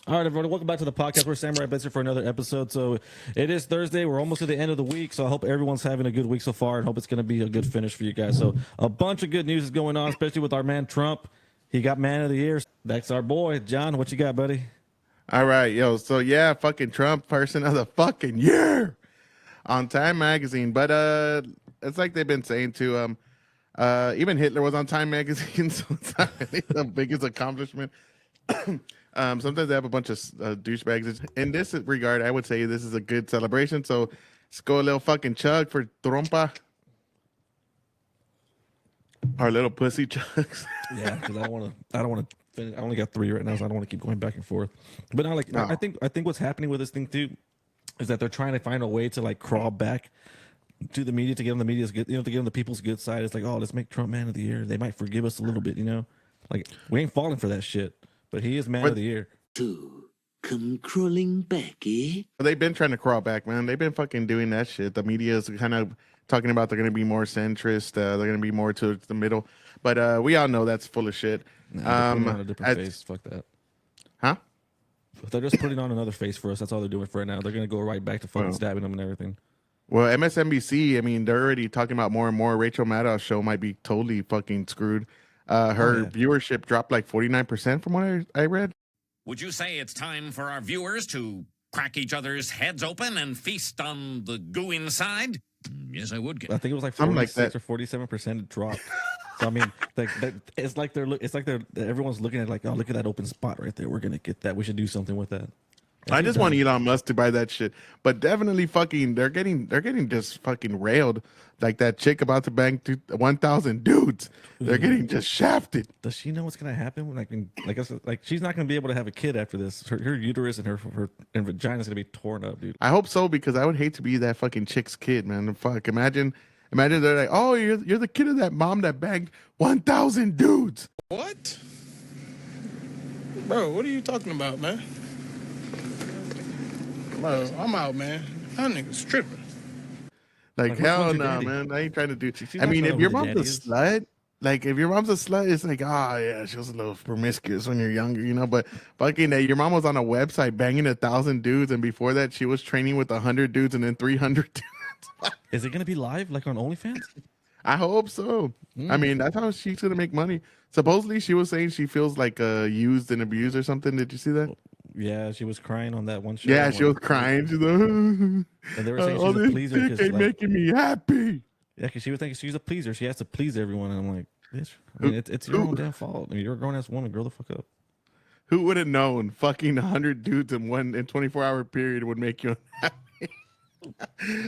All right, everyone, welcome back to the podcast. We're Samurai Blitzer for another episode. So it is Thursday. We're almost to the end of the week. So I hope everyone's having a good week so far and hope it's going to be a good finish for you guys. So a bunch of good news is going on, especially with our man Trump. He got Man of the Year. That's our boy. John, what you got, buddy? All right, yo. So yeah, fucking Trump, person of the fucking year on Time Magazine. But it's like they've been saying too. Even Hitler was on Time Magazine, so it's not really the biggest accomplishment. Sometimes they have a bunch of douchebags. In this regard, I would say this is a good celebration. So let's go a little fucking chug for Trompa. Our little pussy chugs. Yeah, because I don't want to finish. I only got 3 right now, so I don't want to keep going back and forth. But now, like, No. I think what's happening with this thing too is that they're trying to find a way to like crawl back to the media to get on the media's good, to get on the people's good side. It's like, oh, let's make Trump Man of the Year. They might forgive us a little bit, Like, we ain't falling for that shit. But he is Man of the Year. So, come crawling back, eh? They've been trying to crawl back, man. They've been fucking doing that shit. The media is kind of talking about they're going to be more centrist. They're going to be more to the middle. But we all know that's full of shit. Nah, they're putting on a different face. Fuck that. Huh? They're just putting on another face for us. That's all they're doing for right now. They're going to go right back to fucking stabbing them and everything. Well, MSNBC, I mean, they're already talking about more and more. Rachel Maddow's show might be totally fucking screwed. Her viewership dropped like 49% from what I read. Would you say it's time for our viewers to crack each other's heads open and feast on the goo inside? Yes, I would. I think it was like 46 or 47% dropped. So I mean, it's like everyone's looking at like, oh, look at that open spot right there. We're gonna get that. We should do something with that. I just want Elon Musk to buy that shit, but definitely fucking they're getting just fucking railed, like that chick about to bang 1,000 dudes. They're getting just shafted. Does she know what's gonna happen? Like she's not gonna be able to have a kid after this. Her uterus and her vagina is gonna be torn up, dude. I hope so, because I would hate to be that fucking chick's kid, man. Fuck, imagine they're like, oh, you're the kid of that mom that banged 1,000 dudes. What? Bro, what are you talking about, man? Bro, I'm out, man. That nigga's tripping. Like hell no, man. I ain't trying to do. I mean, if your mom's a slut, it's like, oh yeah, she was a little promiscuous when you're younger, But fucking, your mom was on a website banging 1,000 dudes, and before that, she was training with 100 dudes and then 300 dudes. Is it gonna be live like on OnlyFans? I hope so. I mean, that's how she's gonna make money. Supposedly, she was saying she feels like used and abused or something. Did you see that? Yeah, she was crying on that one show. Yeah, she was crying. She's like, and they were saying she's a pleaser because like, making me happy. Yeah, because she was thinking she's a pleaser. She has to please everyone. And I'm like, bitch, I mean, it's your own damn fault. I mean, you're a grown ass woman. Grow the fuck up. Who would have known fucking 100 dudes in 24-hour period would make you happy?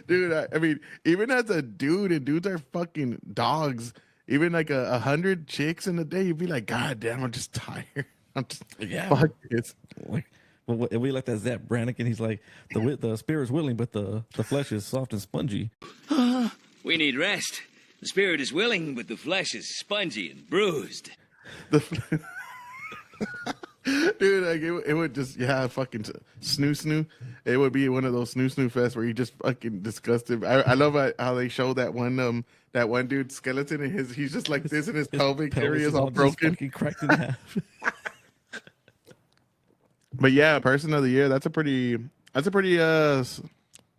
Dude, I mean, even as a dude, and dudes are fucking dogs. Even like 100 chicks in a day, you'd be like, God damn, I'm just tired. I'm just fuck this. Like, we like that Zap Brannigan. He's like, the spirit is willing, but the flesh is soft and spongy. We need rest. The spirit is willing, but the flesh is spongy and bruised. Dude, like it would just fucking snoo. It would be one of those snoo fests where you just fucking disgusted. I love how they show that one dude's skeleton and he's just like this and his pelvic area is all broken, cracked in half. But yeah, person of the year. That's a pretty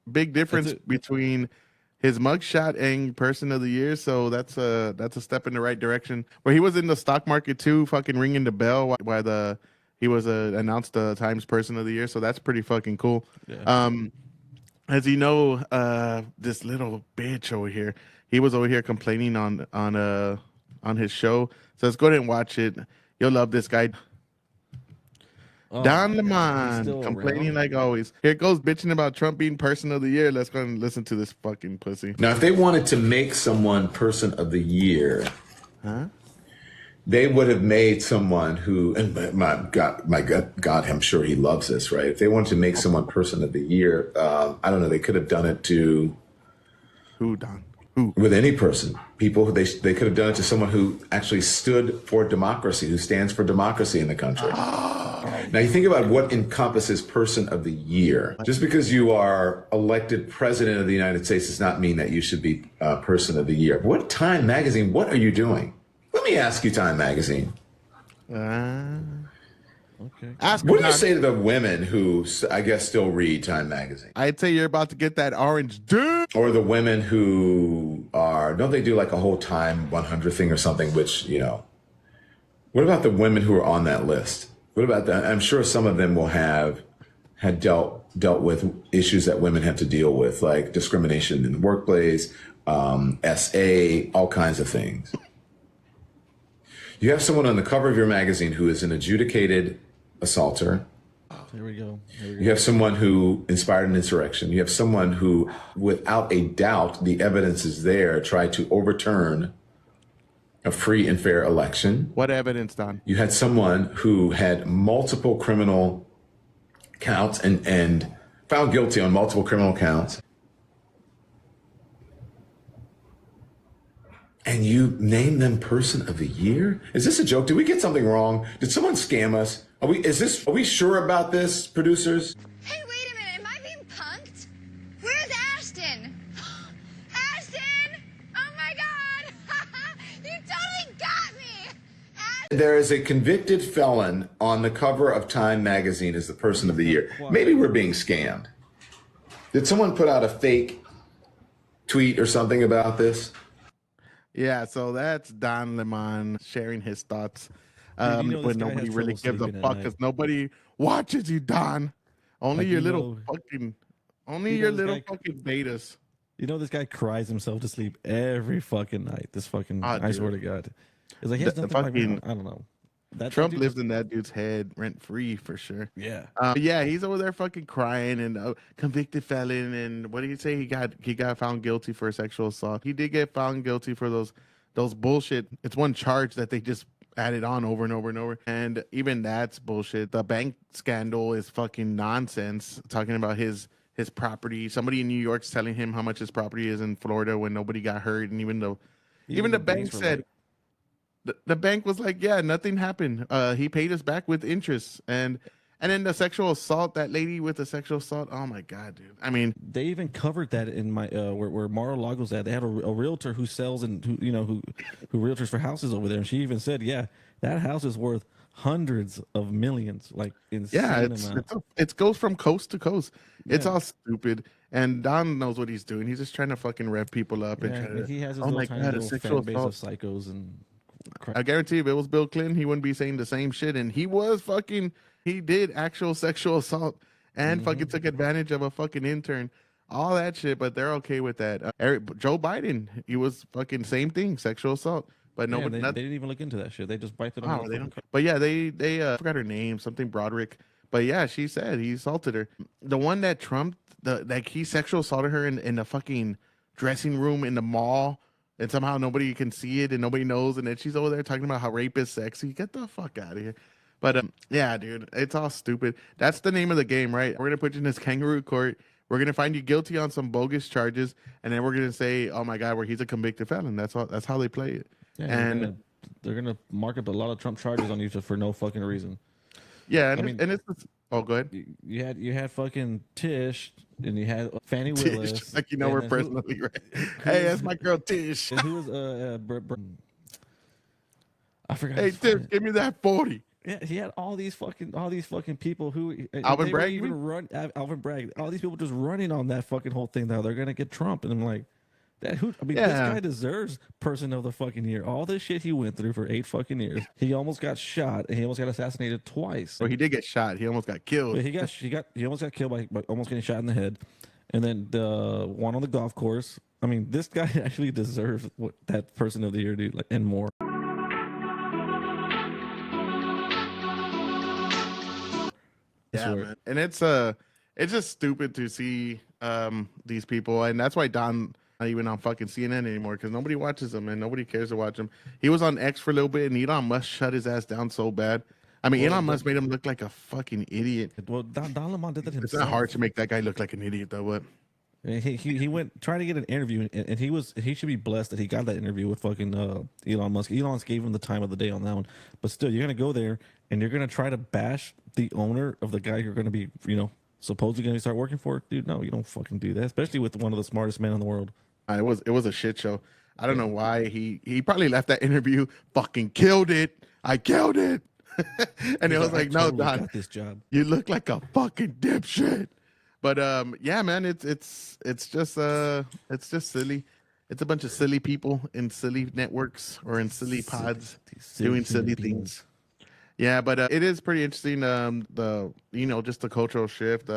big difference between his mugshot and person of the year. So that's a step in the right direction. Where he was in the stock market too, fucking ringing the bell while he was announced the Times person of the year. So that's pretty fucking cool. Yeah. As you know, this little bitch over here, he was over here complaining on his show. So let's go ahead and watch it. You'll love this guy. Don Lemon complaining like always. Here it goes, bitching about Trump being person of the year. Let's go and listen to this fucking pussy. Now, if they wanted to make someone person of the year, they would have made someone who, and my God, I'm sure he loves this, right? If they wanted to make someone person of the year, I don't know, they could have done it to who, Don? With any person. People, they could have done it to someone who actually stood for democracy, who stands for democracy in the country. Now, you think about what encompasses person of the year. Just because you are elected president of the United States does not mean that you should be person of the year. What Time Magazine, what are you doing? Let me ask you, Time Magazine. Okay. Ask What her, do you Don. say to the women who, I guess, still read Time magazine? I'd say you're about to get that orange dick. Or the women who are, don't they do like a whole Time 100 thing or something, which, you know, what about the women who are on that list? What about that? I'm sure some of them will have had dealt with issues that women have to deal with, like discrimination in the workplace, SA, all kinds of things. You have someone on the cover of your magazine who is an adjudicated assaulter. Here we go. You have someone who inspired an insurrection. You have someone who, without a doubt, the evidence is there, tried to overturn a free and fair election. What evidence, Don? You had someone who had multiple criminal counts and found guilty on multiple criminal counts. And you name them Person of the Year? Is this a joke? Did we get something wrong? Did someone scam us? Are we sure about this, producers? Hey, wait a minute. Am I being punked? Where's Ashton? Ashton! Oh my God! You totally got me! There is a convicted felon on the cover of Time magazine as the Person of the Year. Maybe we're being scammed. Did someone put out a fake tweet or something about this? Yeah, so that's Don Lemon sharing his thoughts Dude, you know this when guy nobody has really trouble gives a sleeping at fuck night. because nobody watches you, Don. Only Like, your you little know- fucking, only you know your this little guy- fucking betas. You know, this guy cries himself to sleep every fucking night. This fucking, Ah, I dude. swear to God. It's like, he has The nothing like, fucking- I don't know. That Trump dude lives just- in that dude's head rent free for sure. Yeah. Yeah, he's over there fucking crying and convicted felon. And what did he say? He got found guilty for sexual assault. He did get found guilty for those bullshit. It's one charge that they just added on over and over and over. And even that's bullshit. The bank scandal is fucking nonsense. Talking about his property. Somebody in New York's telling him how much his property is in Florida when nobody got hurt. And even the bank banks were said. like, The bank was like, yeah, nothing happened. He paid us back with interest. And then the sexual assault, that lady with the sexual assault. Oh my God, dude. I mean, they even covered that in my where Mar-a-Lago's at. They had a realtor who sells and who realtors for houses over there, and she even said, yeah, that house is worth hundreds of millions, like insane yeah, amount. it goes from coast to coast. It's Yeah. all stupid. And Don knows what he's doing. He's just trying to fucking rev people up Yeah, and try to, he has his oh little my tiny God, a little sexual fan base of assault. psychos and I guarantee if it was Bill Clinton, he wouldn't be saying the same shit. And he did actual sexual assault and fucking took advantage of a fucking intern. All that shit, but they're okay with that. Joe Biden, he was fucking same thing, sexual assault. But yeah, nobody, they didn't even look into that shit. They just bite it on. oh, they don't. But yeah, they forgot her name, something Broderick. But yeah, she said he assaulted her. The one that Trump, he sexual assaulted her in the fucking dressing room in the mall, and somehow nobody can see it and nobody knows, and then she's over there talking about how rape is sexy. Get the fuck out of here. But yeah, dude, it's all stupid. That's the name of the game, right? We're gonna put you in this kangaroo court. We're gonna find you guilty on some bogus charges, and then we're gonna say, "Oh my God, where he's a convicted felon." That's all. That's how they play it. Yeah, and they're gonna mark up a lot of Trump charges on you just for no fucking reason. yeah, and, I mean- and it's oh, go ahead. You had fucking Tish and you had Fannie Willis. Tish, like you know and we're then who- personally right. Hey, that's my girl Tish. And who was I forgot. Hey his Tish, fucking- give me that 40. Yeah, he had all these fucking people who Alvin they were Bragg, even you run Alvin Bragg. All these people just running on that fucking whole thing now. They're gonna get Trump, and I'm like, this Yeah. guy deserves Person of the fucking Year. All this shit he went through for 8 fucking years. He almost got shot and he almost got assassinated twice. Well, he did get shot. He almost got killed. But he almost got killed by almost getting shot in the head, and then the one on the golf course. I mean, this guy actually deserves that Person of the Year, dude, like, and more. Yeah, swear. man. And it's just stupid to see these people, and that's why Don not even on fucking CNN anymore, because nobody watches him and nobody cares to watch him. He was on X for a little bit, and Elon Musk shut his ass down so bad. I mean, Elon Musk made him look like a fucking idiot. Well, Don Lemon did that himself. It's not hard to make that guy look like an idiot, though. What? And he went trying to get an interview, and he should be blessed that he got that interview with fucking Elon Musk. Elon Musk gave him the time of the day on that one, but still, you're gonna go there and you're gonna try to bash the owner of the guy you're gonna be, supposedly gonna start working for, dude. No, you don't fucking do that, especially with one of the smartest men in the world. It was a shit show. I don't know why he probably left that interview. Fucking killed it. I killed it. And it was I like, no, totally Don, got this job. you look like a fucking dipshit. But yeah, man, it's just silly. It's a bunch of silly people in silly networks or in silly pods doing silly things. Yeah, but it is pretty interesting. Just the cultural shift.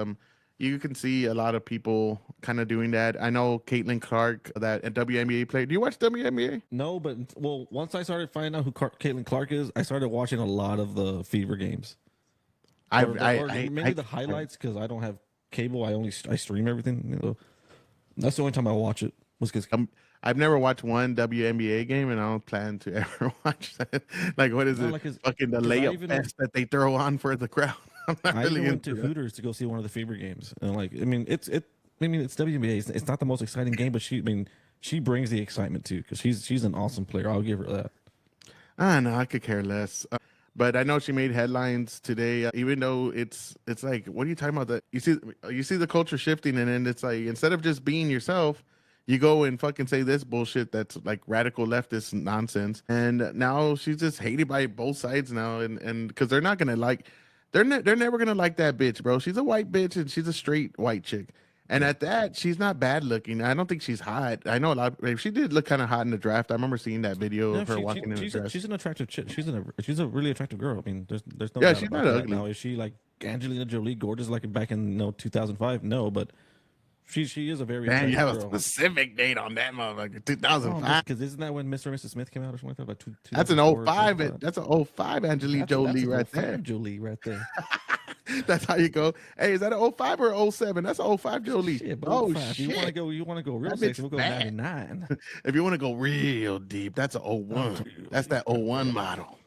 You can see a lot of people kind of doing that. I know Caitlin Clark, that a WNBA player. Do you watch WNBA? No, but well, once I started finding out who Caitlin Clark is, I started watching a lot of the Fever games. Mainly the highlights because I don't have cable. I stream everything. That's the only time I watch it. Was because I've never watched one WNBA game, and I don't plan to ever watch that. Like, what is it? Like Fucking the layup vest that they throw on for the crowd. I even went to Hooters to go see one of the Fever games, and it's WNBA. It's not the most exciting game, but she brings the excitement too because she's an awesome player. I'll give her that. I know, I could care less. But I know she made headlines today, even though it's like, what are you talking about? That you see the culture shifting, and then it's like, instead of just being yourself, you go and fucking say this bullshit that's like radical leftist nonsense. And now she's just hated by both sides now, and because they're not gonna like, they're never gonna like that bitch, bro. She's a white bitch, and she's a straight white chick. And at that, she's not bad looking. I don't think she's hot. I know a lot. She did look kind of hot in the draft. I remember seeing that video of her walking in the dress. She's an attractive chick. She's a really attractive girl. I mean, there's no yeah, doubt she's about not that. ugly. Now, is she like Angelina Jolie, gorgeous like back in 2005? No, but she is a very Man, you have girl. a specific date on that motherfucker. 2005. Because isn't that when Mr. and Mrs. Smith came out or something like that? Like That's an 05. That's an 05 Angelina Jolie right there. Jolie right there. That's how you go. Hey, is that an 05 or an 07? That's an 05 Jolie. Shit, but oh 05. shit! You want to go real That sexy? bitch We'll go bad. 99. If you want to go real deep, that's an 01. That's that 01 model.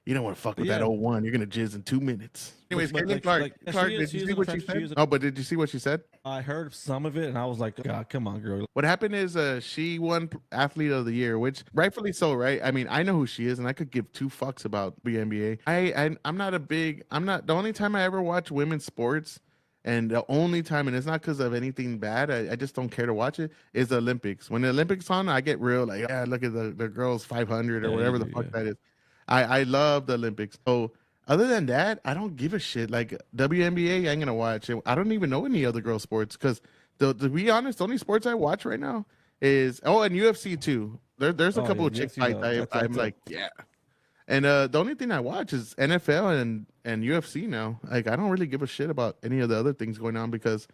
You don't want to fuck with that 01. You're gonna jizz in 2 minutes. Anyways, Caitlin Clark. Clark, did you see what she said? Oh, but did you see what she said? I heard some of it, and I was like, God, come on, girl. What happened is she won Athlete of the Year, which rightfully so, right? I mean, I know who she is, and I could give two fucks about the NBA. I'm not the only time I ever watch women's sports, and the only time, and it's not because of anything bad, I just don't care to watch it, is the Olympics. When the Olympics on, I get real like, yeah, look at the girls 500 or whatever the fuck that is. I love the Olympics. So other than that, I don't give a shit. Like WNBA, I ain't gonna watch it. I don't even know any other girl sports because to be honest, the only sports I watch right now is and UFC too. There's a couple of chick fights I'm like, yeah. And the only thing I watch is NFL and UFC now. Like I don't really give a shit about any of the other things going on because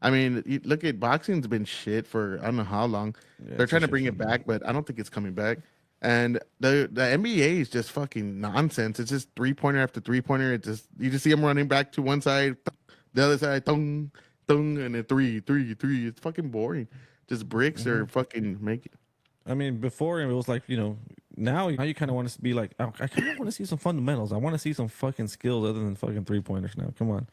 I mean, you look at boxing's been shit for I don't know how long. They're trying to bring it back, but I don't think it's coming back. And the NBA is just fucking nonsense. It's just 3-pointer after 3-pointer. You just see them running back to one side, the other side, thung, thung, and then three. It's fucking boring. Just bricks or fucking make it. I mean, before it was like, now you kind of want to be like, I kind of want to see some fundamentals. I want to see some fucking skills other than fucking 3-pointers now. Come on.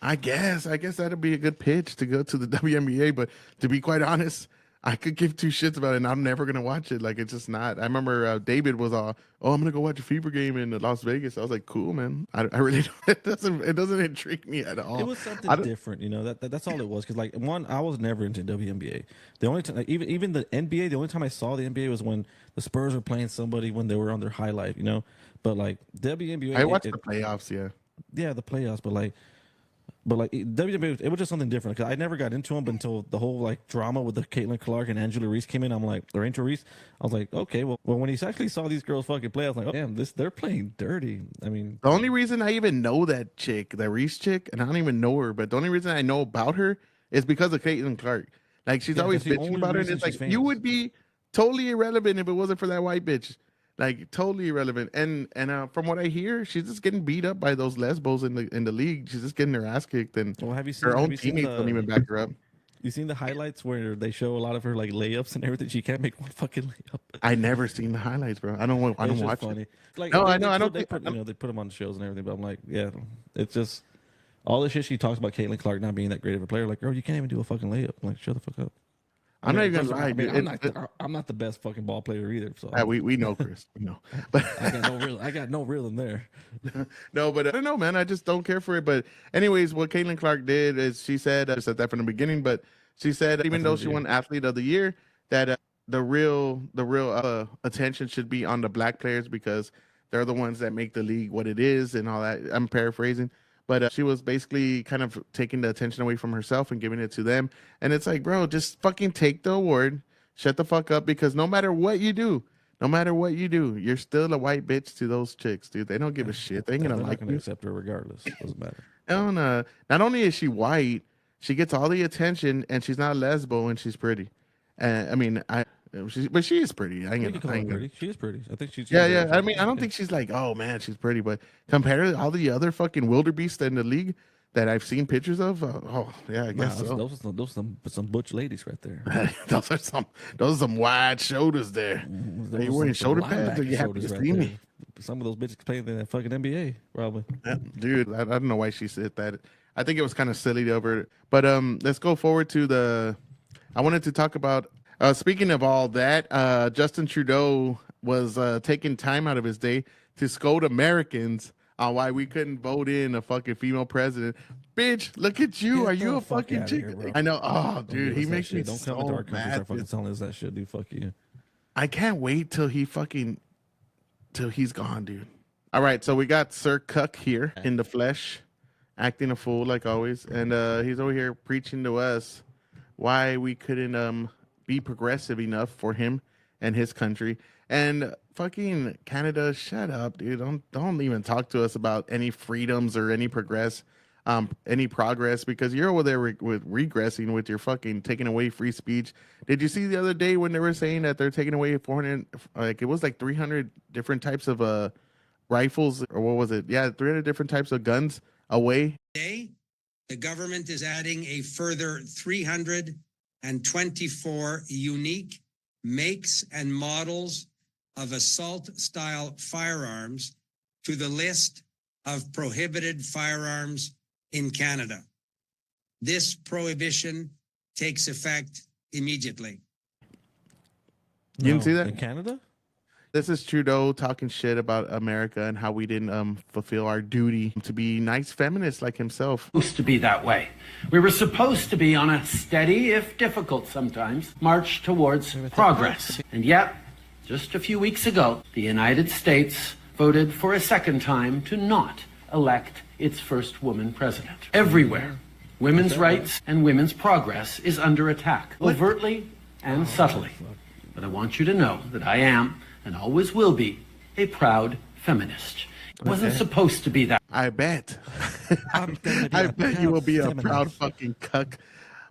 I guess that'd be a good pitch to go to the WNBA. But to be quite honest, I could give two shits about it, and I'm never gonna watch it. Like it's just not. I remember David was all, "Oh, I'm gonna go watch a Fever game in Las Vegas." I was like, "Cool, man." I really don't, it doesn't intrigue me at all. It was something different, That's all it was. Because like I was never into WNBA. The only time, even the NBA, the only time I saw the NBA was when the Spurs were playing somebody when they were on their highlight, But like WNBA, I watched the playoffs, yeah, the playoffs, but like WNBA, it was just something different because I never got into them until the whole like drama with the Caitlin Clark and Angela Reese came in. I'm like, or Angel Reese. I was like, okay, well, when he actually saw these girls fucking play, I was like, oh, damn, they're playing dirty. I mean, the only reason I even know that chick, that Reese chick, and I don't even know her, but the only reason I know about her is because of Caitlin Clark. Like she's always bitching about her, and it's like you would be totally irrelevant if it wasn't for that white bitch. Like totally irrelevant, and from what I hear, she's just getting beat up by those lesbos in the league. She's just getting her ass kicked, and her own teammates don't even back her up. You seen the highlights where they show a lot of her like layups and everything? She can't make one fucking layup. I never seen the highlights, bro. I don't watch funny. it. Like, no, I don't. They put them on the shows and everything, but I'm like, yeah, it's just all the shit she talks about Caitlin Clark not being that great of a player. Like, girl, you can't even do a fucking layup. I'm like, shut the fuck up. I'm not even gonna lie. I mean, I'm not the best fucking ball player either. So we know, Chris. We know, but I got no rhythm there. No, but I don't know, man. I just don't care for it. But anyways, what Caitlin Clark did is she said, I said that from the beginning, but she said even though she won Athlete of the Year, that the real attention should be on the black players because they're the ones that make the league what it is and all that. I'm paraphrasing, but she was basically kind of taking the attention away from herself and giving it to them. And it's like, bro, just fucking take the award, shut the fuck up, because no matter what you do, you're still a white bitch to those chicks, dude. They don't give a shit. They ain't They're gonna not like gonna you. accept her regardless. Doesn't matter. And not only is she white, she gets all the attention, and she's not lesbo, and she's pretty. I mean, but she is pretty. I You ain't can gonna, call I her ain't gonna. pretty. She is pretty. I think she's. Yeah, yeah. I mean, I don't think she's like, oh man, she's pretty, but compared to all the other fucking wildebeests in the league that I've seen pictures of, oh yeah, I guess so. Those are some butch ladies right there. those are some wide shoulders there. Are you wearing shoulder pads? Or you happy to see me? Some of those bitches playing in the fucking NBA, probably. Yeah, dude, I don't know why she said that. I think it was kind of silly over it. But let's go forward to I wanted to talk about. Speaking of all that, Justin Trudeau was taking time out of his day to scold Americans on why we couldn't vote in a fucking female president. Bitch, look at you. Are you a fucking chick? I know. Oh, dude, he makes me Don't come so into our country and mad. start fucking telling us that shit, dude. Fuck you. I can't wait till he's gone, dude. All right, so we got Sir Cuck here in the flesh, acting a fool like always, and he's over here preaching to us why we couldn't be progressive enough for him and his country. And fucking Canada, shut up, dude. Don't even talk to us about any freedoms or any progress, because you're over there with regressing with your fucking taking away free speech. Did you see the other day when they were saying that they're taking away 400, like it was like 300 different types of rifles, or what was it? Yeah, 300 different types of guns away. Today, the government is adding a further 324 unique makes and models of assault-style firearms to the list of prohibited firearms in Canada. This prohibition takes effect immediately. You didn't see that? In Canada? This is Trudeau talking shit about America and how we didn't fulfill our duty to be nice feminists like himself. Supposed to be that way. We were supposed to be on a steady, if difficult sometimes, march towards progress. And yet, just a few weeks ago, the United States voted for a second time to not elect its first woman president. Everywhere, women's rights and women's progress is under attack, overtly and subtly. But I want you to know that I am, and always will be, a proud feminist. It wasn't supposed to be that. I bet. I bet you will be a proud fucking cuck.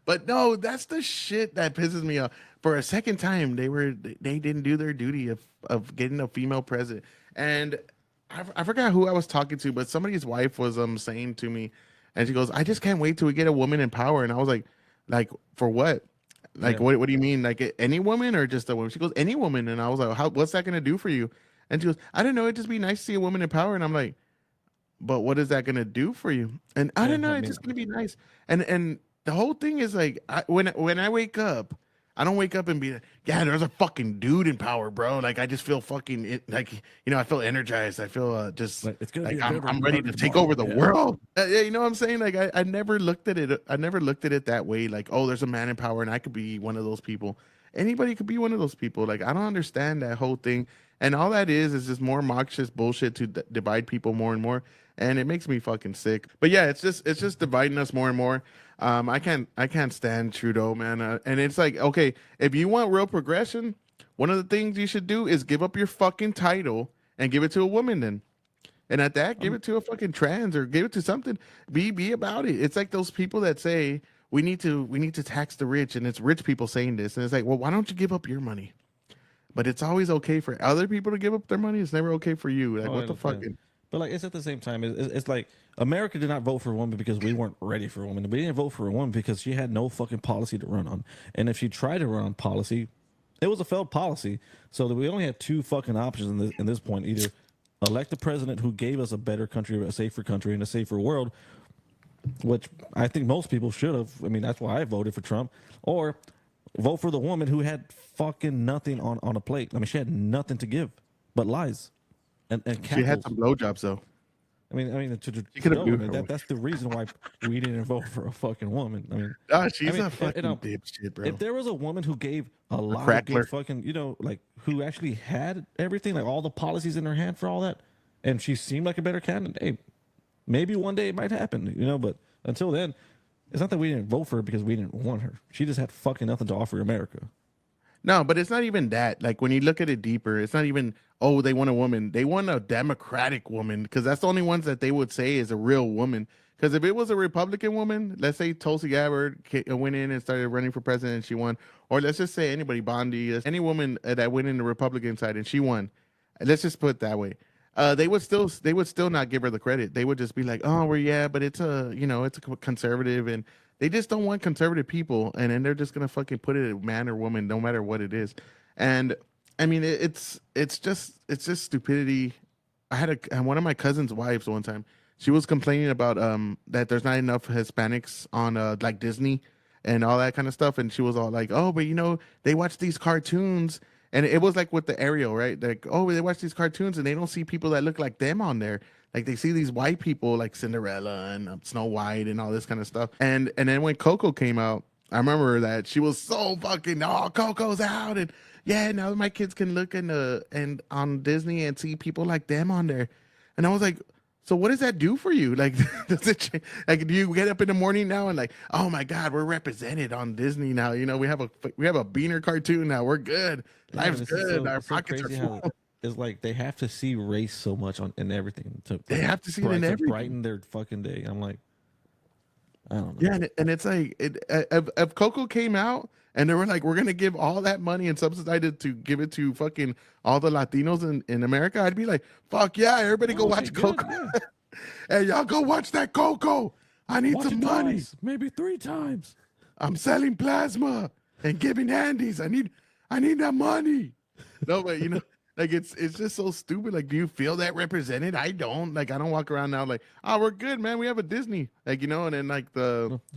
But no, that's the shit that pisses me off. For a second time, they didn't do their duty of getting a female president. And I forgot who I was talking to, but somebody's wife was saying to me, and she goes, "I just can't wait till we get a woman in power." And I was like for what? Like, what do you mean? Like any woman or just a woman? She goes, any woman. And I was like, what's that going to do for you? And she goes, I don't know. It'd just be nice to see a woman in power. And I'm like, but what is that going to do for you? And I don't know. It's just going to be nice. And the whole thing is like, when I wake up, I don't wake up and be like, yeah, there's a fucking dude in power, bro. Like, I just feel fucking, I feel energized. I feel just it's gonna like be I'm ready to take over the world. You know what I'm saying? Like, I never looked at it. I never looked at it that way. Like, oh, there's a man in power and I could be one of those people. Anybody could be one of those people. Like, I don't understand that whole thing. And all that is just more obnoxious bullshit to divide people more and more. And it makes me fucking sick. But yeah, it's just dividing us more and more. I can't stand Trudeau, man. And it's like, okay, if you want real progression, one of the things you should do is give up your fucking title and give it to a woman then. And at that, give it to a fucking trans or give it to something. Be about it. It's like those people that say we need to tax the rich, and it's rich people saying this. And it's like, well, why don't you give up your money? But it's always okay for other people to give up their money. It's never okay for you. Like, what the fuck? But like, it's at the same time, it's like America did not vote for a woman because we weren't ready for a woman. We didn't vote for a woman because she had no fucking policy to run on. And if she tried to run on policy, it was a failed policy. So that we only had two fucking options in this point: either elect a president who gave us a better country, a safer country, and a safer world, which I think most people should have. I mean, that's why I voted for Trump. Or vote for the woman who had fucking nothing on a plate. I mean, she had nothing to give but lies. And she had some blowjobs though. I mean, that's the reason why we didn't vote for a fucking woman. I mean, she's a fucking dipshit, bro. If there was a woman who gave a lot of good fucking, like who actually had everything, like all the policies in her hand for all that, and she seemed like a better candidate. Hey, maybe one day it might happen, you know. But until then, it's not that we didn't vote for her because we didn't want her. She just had fucking nothing to offer America. No, but it's not even that. Like when you look at it deeper, it's not even, oh, they want a woman. They want a Democratic woman because that's the only ones that they would say is a real woman. Because if it was a Republican woman, let's say Tulsi Gabbard went in and started running for president and she won, or let's just say anybody, Bondi, any woman that went in the Republican side and she won, let's just put it that way. They would still not give her the credit. They would just be like, oh, well, yeah, but it's a conservative, and they just don't want conservative people, and then they're just gonna fucking put it man or woman, no matter what it is. And I mean, it's just stupidity. I had one of my cousin's wives one time. She was complaining about that there's not enough Hispanics on like Disney and all that kind of stuff, and she was all like, oh, but they watch these cartoons. And it was like with the Ariel, right? Like, oh, they watch these cartoons and they don't see people that look like them on there. Like they see these white people like Cinderella and Snow White and all this kind of stuff. And then when Coco came out, I remember that she was so fucking, oh, Coco's out, and yeah, now my kids can look and on Disney and see people like them on there. And I was like, so what does that do for you? Like, does it like, do you get up in the morning now and like, oh my God, we're represented on Disney now? We have a Beaner cartoon now. We're good. Life's good. Our pockets are full. It's like they have to see race so much in everything. They have to see it in everything. Brighten their fucking day. I'm like, I don't know. Yeah, and it's like, if Coco came out and they were like, we're gonna give all that money and subsidize it to give it to fucking all the Latinos in America, I'd be like, fuck yeah, everybody go watch Coco. Yeah. Hey, y'all go watch that Coco. I need some money. Twice, maybe 3 times. I'm selling plasma and giving handies. I need that money. No, but like it's just so stupid. Like, do you feel that represented? I don't. Like, I don't walk around now like, oh, we're good, man. We have a Disney. Like, and then like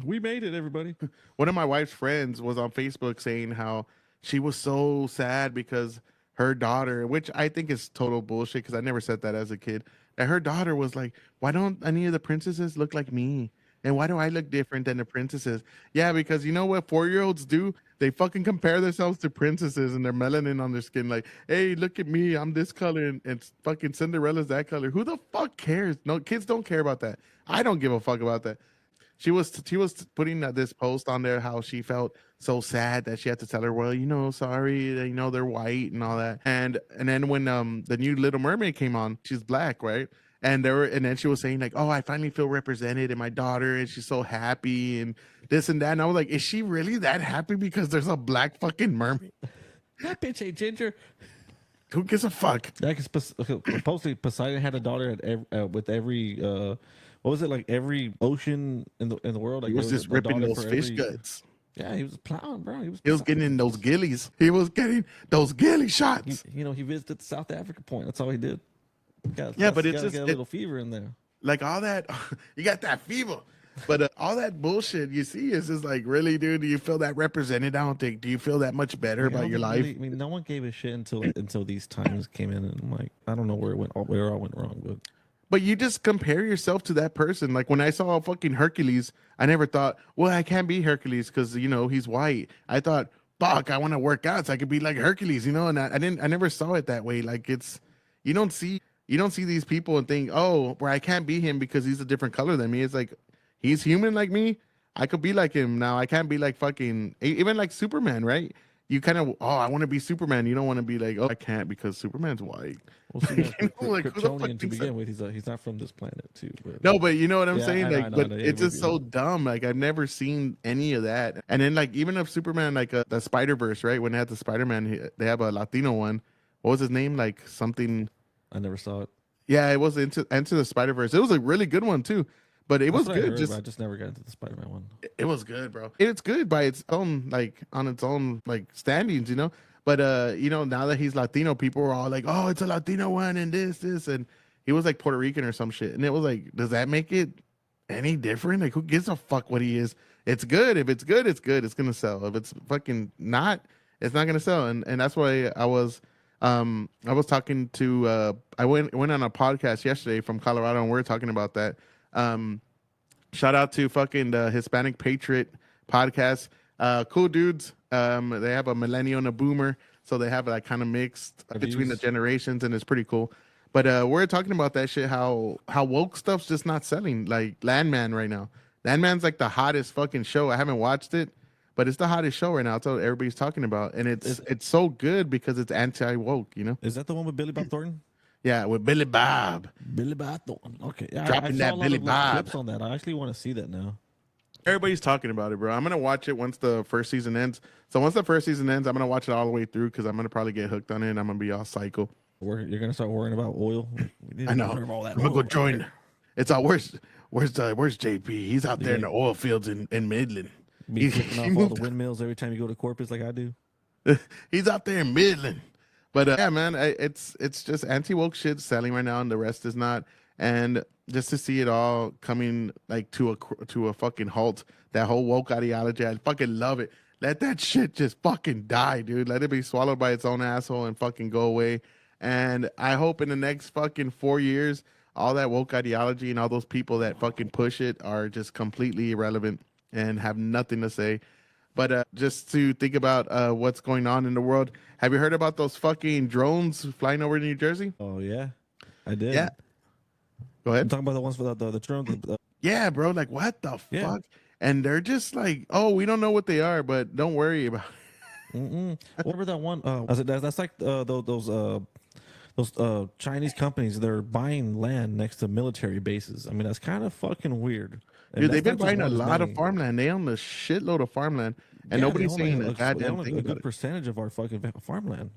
we made it, everybody. One of my wife's friends was on Facebook saying how she was so sad because her daughter, which I think is total bullshit because I never said that as a kid, that her daughter was like, why don't any of the princesses look like me? And why do I look different than the princesses? Yeah, because you know what 4-year-olds do? They fucking compare themselves to princesses and their melanin on their skin. Like, hey, look at me. I'm this color and fucking Cinderella's that color. Who the fuck cares? No, kids don't care about that. I don't give a fuck about that. She was putting this post on there how she felt so sad that she had to tell her, well, sorry, they're white and all that. And then when the new Little Mermaid came on, she's black, right? And then she was saying like, oh, I finally feel represented in my daughter, and she's so happy and this and that. And I was like, is she really that happy because there's a black fucking mermaid? That bitch ain't ginger. Who gives a fuck? Yeah, supposedly Poseidon had a daughter with every what was it, like every ocean in the world? Like, he was just ripping those fish guts. Yeah, he was plowing, bro. He was getting in those gillies. He was getting those ghillie shots. He visited the South Africa point. That's all he did. But it's just get a little fever in there. Like all that, you got that fever. But all that bullshit you see is just like, really, dude, do you feel that represented? I don't think. Do you feel that much better about your life? Really, no one gave a shit until these times came in, and I'm like, I don't know where I went wrong. But you just compare yourself to that person. Like when I saw fucking Hercules, I never thought, well, I can't be Hercules because he's white. I thought, fuck, I want to work out so I could be like Hercules, and I never saw it that way. Like you don't see these people and think, oh, where I can't be him because he's a different color than me. It's like, he's human like me. I could be like him now. I can't be like fucking, even like Superman, right? You kind of, oh, I want to be Superman. You don't want to be like, oh, I can't because Superman's white. Well, Kryptonian to begin with. He's not from this planet too. But, no, but you know what I'm saying? It's just so dumb. Like I've never seen any of that. And then like even if Superman, like the Spider-Verse, right? When they had the Spider-Man, they have a Latino one. What was his name? Like something. I never saw it. Yeah, it was Into the Spider-Verse. It was a really good one too. But it was good. I just never got into the Spider-Man one. It was good, bro. It's good by its own, like on its own, like standings, But now that he's Latino, people are all like, "Oh, it's a Latino one," and this, and he was like Puerto Rican or some shit. And it was like, does that make it any different? Like, who gives a fuck what he is? It's good. If it's good, it's good. It's gonna sell. If it's fucking not, it's not gonna sell. And that's why I was talking to I went on a podcast yesterday from Colorado, and we were talking about that. Shout out to fucking the Hispanic Patriot podcast. Cool dudes. They have a millennial and a boomer, so they have like kind of mixed between the generations, and it's pretty cool. But we're talking about that shit. How woke stuff's just not selling. Like Landman right now. Landman's like the hottest fucking show. I haven't watched it, but it's the hottest show right now. That's what everybody's talking about, and it's so good because it's anti woke. You know? Is that the one with Billy Bob Thornton? Yeah, with Billy Bob. Billy Bob Thornton. Okay, yeah, Dropping I saw that a lot Billy of Bob. clips on that. I actually want to see that now. Everybody's talking about it, bro. I'm gonna watch it once the first season ends. So once the first season ends, I'm gonna watch it all the way through because I'm gonna probably get hooked on it. And I'm gonna be all psycho. You're gonna start worrying about oil. I know. I'm gonna go join. It's all where's JP? He's out there in the oil fields in Midland. Be flipping off all the windmills every time you go to Corpus, like I do. He's out there in Midland. But yeah, man, it's just anti woke shit selling right now, and the rest is not. And just to see it all coming like to a fucking halt, that whole woke ideology, I fucking love it. Let that shit just fucking die, dude. Let it be swallowed by its own asshole and fucking go away. And I hope in the next fucking 4 years, all that woke ideology and all those people that fucking push it are just completely irrelevant and have nothing to say. But just to think about what's going on in the world, have you heard about those fucking drones flying over New Jersey? Oh yeah, I did. Yeah. Go ahead. I'm talking about the ones for the drones. Yeah, bro. Like, what the fuck? And they're just like, oh, we don't know what they are, but don't worry about it. Whatever that one. That's like those Chinese companies. They're buying land next to military bases. I mean, that's kind of fucking weird. And Dude, they've been that's not just buying a one as lot of many. farmland. They own a shitload of farmland, and nobody's saying a goddamn thing a about good it. percentage of our fucking farmland.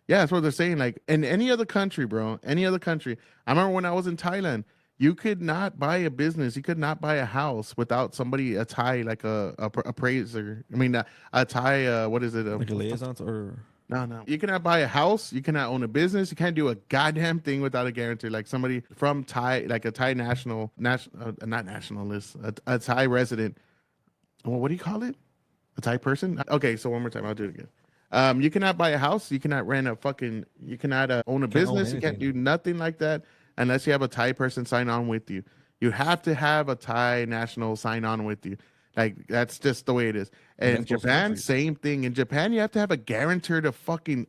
Yeah, that's what they're saying. Like in any other country, bro, any other country. I remember when I was in Thailand, you could not buy a business, you could not buy a house without somebody, a Thai, like a appraiser. I mean, a Thai, what is it? Like a liaison or no. You cannot buy a house. You cannot own a business. You can't do a goddamn thing without a guarantee. Like somebody from Thai, like a Thai not nationalist, a Thai resident. Well, what do you call it? A Thai person? Okay, so one more time. I'll do it again. You cannot buy a house. You cannot rent a fucking. You cannot own a business. You can't do nothing like that unless you have a Thai person sign on with you. You have to have a Thai national sign on with you. Like that's just the way it is. And in Japan, same thing. In Japan, you have to have a guarantor to fucking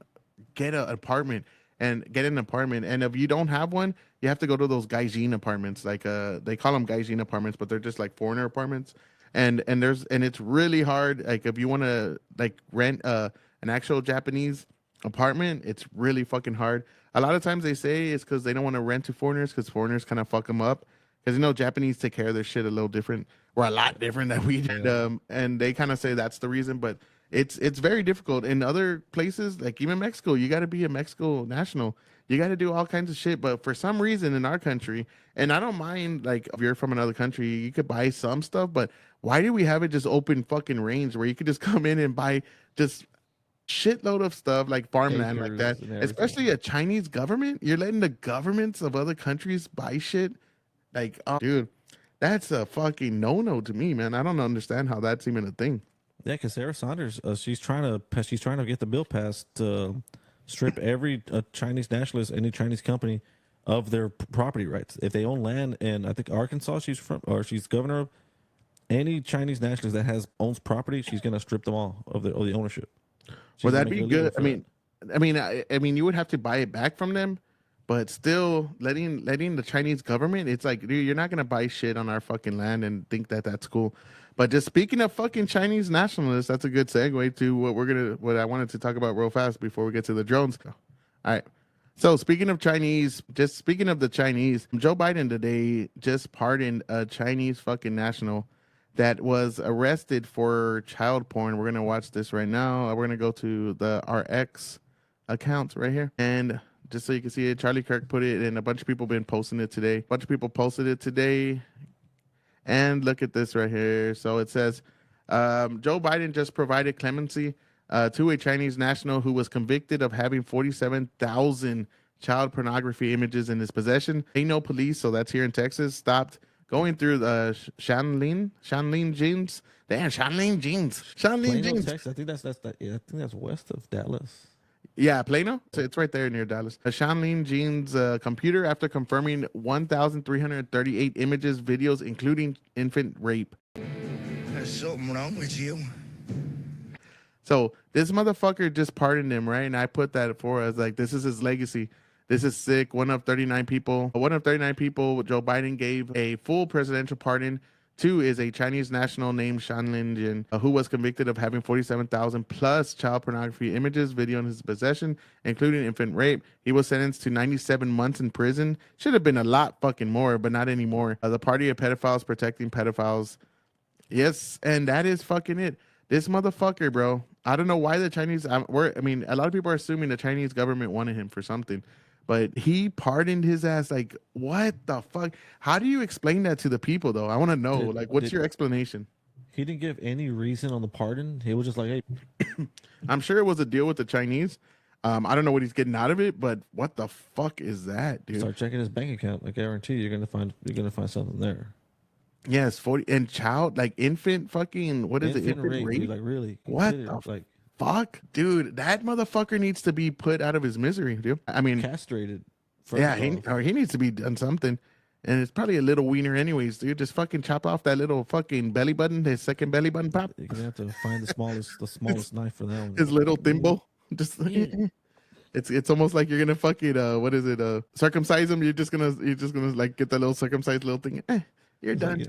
get an apartment. And if you don't have one, you have to go to those gaijin apartments. Like they call them gaijin apartments, but they're just like foreigner apartments. And it's really hard. Like if you want to like rent an actual Japanese apartment, it's really fucking hard. A lot of times they say it's because they don't want to rent to foreigners because foreigners kind of fuck them up. Because Japanese take care of their shit a little different. We're a lot different than we did, and they kind of say that's the reason. But it's very difficult in other places, like even Mexico. You got to be a Mexico national. You got to do all kinds of shit. But for some reason in our country, and I don't mind like if you're from another country, you could buy some stuff. But why do we have it just open fucking range where you could just come in and buy just shitload of stuff like farmland like that? Especially a Chinese government. You're letting the governments of other countries buy shit. Like, oh, dude, that's a fucking no-no to me, man. I don't understand how that's even a thing. Yeah, because Sarah Saunders, she's trying to get the bill passed to strip every Chinese nationalist, any Chinese company, of their property rights. If they own land in, I think Arkansas, she's governor of, any Chinese nationalist that owns property, she's gonna strip them all of the ownership. Well, that'd be good. I mean, you would have to buy it back from them. But still, letting the Chinese government, it's like, dude, you're not gonna buy shit on our fucking land and think that that's cool. But just speaking of fucking Chinese nationalists, that's a good segue to what I wanted to talk about real fast before we get to the drones. All right. So speaking of the Chinese, Joe Biden today just pardoned a Chinese fucking national that was arrested for child porn. We're gonna watch this right now. We're gonna go to the RX account right here and. Just so you can see it, Charlie Kirk put it, and a bunch of people been posting it today. A bunch of people posted it today. And look at this right here. So it says, Joe Biden just provided clemency to a Chinese national who was convicted of having 47,000 child pornography images in his possession. Ain't no police, so that's here in Texas, stopped going through the Shanlin jeans. Damn, Shanlin jeans. Shanlin jeans. Texas. I think that's west of Dallas. Yeah, Plano. So it's right there near Dallas. Shanlin Jean's computer after confirming 1,338 images, videos, including infant rape. There's something wrong with you. So this motherfucker just pardoned him, right? And I put that for us like this is his legacy. This is sick. One of 39 people. Joe Biden gave a full presidential pardon. Two is a Chinese national named Shan Linjin, who was convicted of having 47,000 plus child pornography images, video in his possession, including infant rape. He was sentenced to 97 months in prison. Should have been a lot fucking more, but not anymore. The Party of Pedophiles Protecting Pedophiles. Yes, and that is fucking it. This motherfucker, bro. I don't know why the Chinese. A lot of people are assuming the Chinese government wanted him for something. But he pardoned his ass. Like, what the fuck? How do you explain that to the people, though? I want to know. What's your explanation? He didn't give any reason on the pardon. He was just like, hey. I'm sure it was a deal with the Chinese. I don't know what he's getting out of it, but what the fuck is that, dude? Start checking his bank account. I guarantee you're gonna find something there. Yes, 40 and child, like infant fucking, what is Infant it? Infant rape? dude, like really? What the fuck, dude? That motherfucker needs to be put out of his misery, dude. I mean, castrated. Yeah, he needs to be done something. And it's probably a little wiener anyways, dude. Just fucking chop off that little fucking belly button, his second belly button pop. You're gonna have to find the smallest knife for that one. His little thimble. Just it's almost like you're gonna fucking circumcise him. You're just gonna like get that little circumcised little thing. You're done.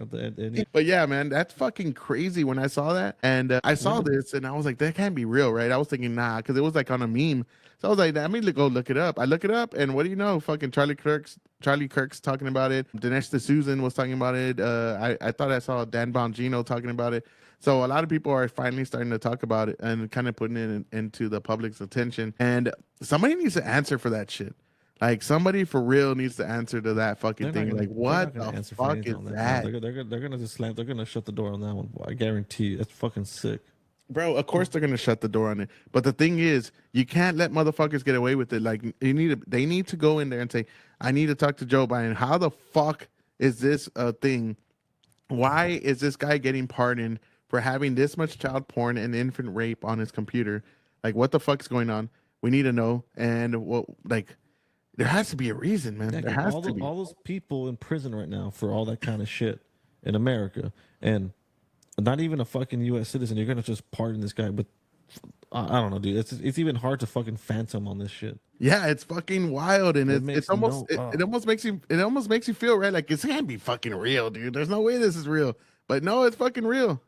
But yeah, man, that's fucking crazy. When I saw that, and I saw this, and I was like, that can't be real, right? I was thinking, nah, because it was like on a meme. So I was like, let me go look it up. I look it up, and what do you know? Fucking Charlie Kirk's talking about it. Dinesh D'Souza was talking about it. I thought I saw Dan Bongino talking about it. So a lot of people are finally starting to talk about it and kind of putting it into the public's attention. And somebody needs to answer for that shit. Like, somebody for real needs to answer to that fucking thing. Like, what the fuck is that? They're gonna just slam. They're gonna shut the door on that one. I guarantee you. That's fucking sick. Bro, of course they're gonna shut the door on it. But the thing is, you can't let motherfuckers get away with it. Like, they need to go in there and say, I need to talk to Joe Biden. How the fuck is this a thing? Why is this guy getting pardoned for having this much child porn and infant rape on his computer? Like, what the fuck's going on? We need to know. And there has to be a reason, man. Yeah, there has to be. All those people in prison right now for all that kind of shit in America, and not even a fucking U.S. citizen. You're gonna just pardon this guy, but I don't know, dude. It's even hard to fucking phantom on this shit. Yeah, it's fucking wild, and it almost makes you feel right. Like, it can't be fucking real, dude. There's no way this is real, but no, it's fucking real.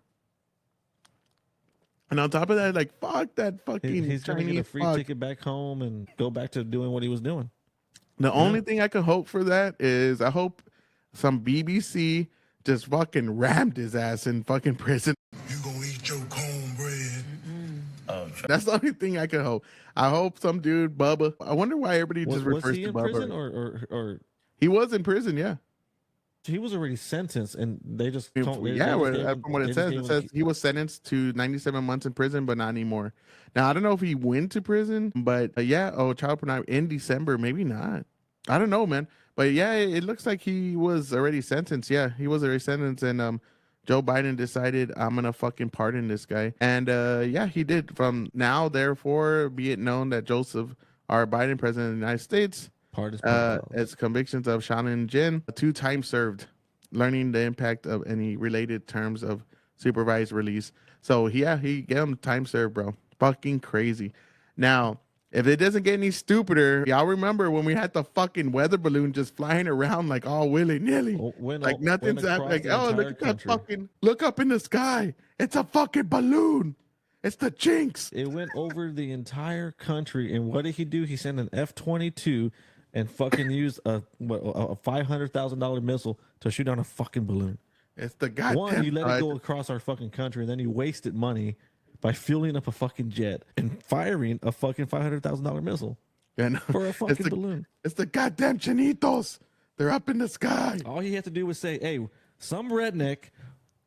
And on top of that, like, fuck that fucking He's gonna Chinese get a free ticket back home and go back to doing what he was doing. The only thing I could hope for that is I hope some BBC just fucking rammed his ass in fucking prison. You gonna eat your cornbread? That's the only thing I could hope. I hope some dude, Bubba. I wonder why everybody just refers to Bubba. Prison or he was in prison, yeah. He was already sentenced, and they just from what it says he was sentenced to 97 months in prison, but not anymore. Now I don't know if he went to prison, but child pornography in December, maybe not. I don't know, man. But yeah, it looks like he was already sentenced. Yeah, he was already sentenced, and Joe Biden decided, I'm gonna fucking pardon this guy, and he did. From now, therefore, be it known that Joseph R. Biden, President of the United States, as convictions of Shannon Jin, 2 times served, learning the impact of any related terms of supervised release. So yeah, he gave him time served, bro. Fucking crazy. Now, if it doesn't get any stupider, y'all remember when we had the fucking weather balloon just flying around like all willy-nilly, like nothing's happening. Like, oh, look at that fucking, look up in the sky. It's a fucking balloon. It's the Jinx. It went over the entire country, and what did he do? He sent an F-22 and fucking used a $500,000 missile to shoot down a fucking balloon. It's the goddamn. One, you let it go across our fucking country, and then you wasted money by fueling up a fucking jet and firing a fucking $500,000 missile for a fucking balloon. It's the goddamn Chinitos. They're up in the sky. All he had to do was say, "Hey, some redneck,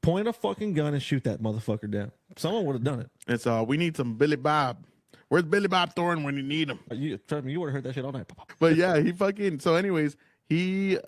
point a fucking gun and shoot that motherfucker down." Someone would have done it. It's we need some Billy Bob. Where's Billy Bob Thorne when you need him? Trust me, you would have heard that shit all night. But yeah, he fucking. So, anyways, he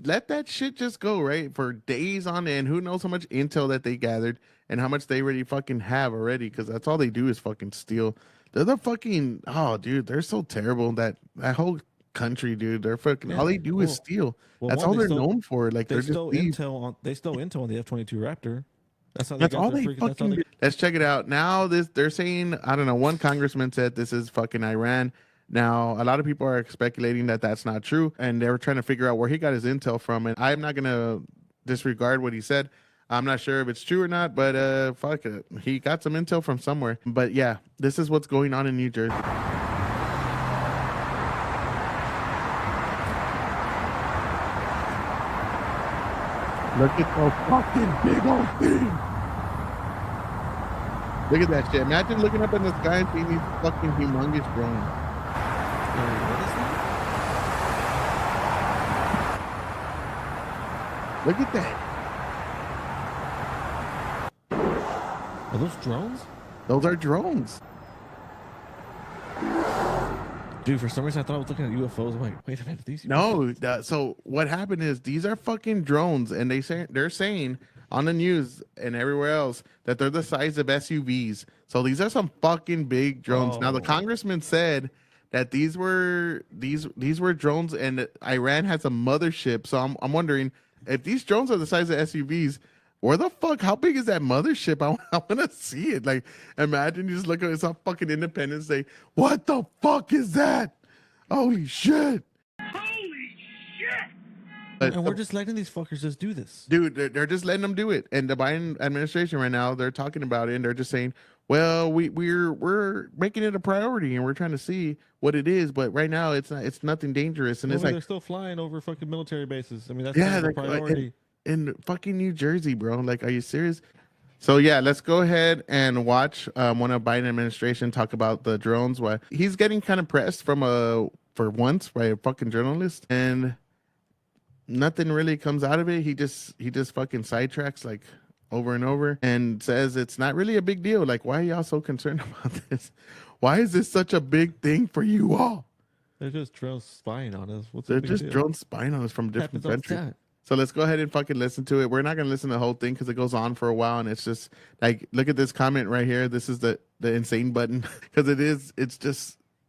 let that shit just go, right, for days on end. Who knows how much intel that they gathered and how much they already fucking have already, because that's all they do is fucking steal. They're the fucking, oh, dude, they're so terrible. That whole country, dude, they're fucking, all they do is steal. That's all they're known for. Like, they're stole just intel on the F-22 Raptor. That's all they fucking. Let's check it out now. They're saying, I don't know. One congressman said this is fucking Iran. Now, a lot of people are speculating that that's not true, and they were trying to figure out where he got his intel from. And I'm not going to disregard what he said. I'm not sure if it's true or not, but fuck it. He got some intel from somewhere. But yeah, this is what's going on in New Jersey. Look at the fucking big old thing. Look at that shit. Imagine looking up in the sky and seeing these fucking humongous drones. Look at that. Are those drones? Those are drones. Dude, for some reason I thought I was looking at UFOs. I'm like, wait a minute, these UFOs? No, so what happened is these are fucking drones, and they're saying on the news and everywhere else that they're the size of SUVs. So these are some fucking big drones. Now the congressman said that these were drones, and Iran has a mothership. So I'm wondering if these drones are the size of SUVs. Where the fuck? How big is that mothership? I want to see it. Like, imagine you just look at it's on fucking Independence Day. What the fuck is that? Holy shit! Holy shit! And we're just letting these fuckers just do this, dude. They're just letting them do it. And the Biden administration right now, they're talking about it, and they're just saying, "Well, we're making it a priority, and we're trying to see what it is. But right now, it's nothing dangerous." And it's like they're still flying over fucking military bases. I mean, that's yeah, the priority. In fucking New Jersey, bro. Like, are you serious? So yeah, let's go ahead and watch one of Biden administration talk about the drones. Why he's getting kind of pressed for once by a fucking journalist, and nothing really comes out of it. He just fucking sidetracks like over and over and says it's not really a big deal. Like, why are y'all so concerned about this? Why is this such a big thing for you all? They're just drones spying on us. They're just drones spying on us from different countries. So let's go ahead and fucking listen to it. We're not going to listen to the whole thing because it goes on for a while. And it's just like, look at this comment right here. This is the insane button because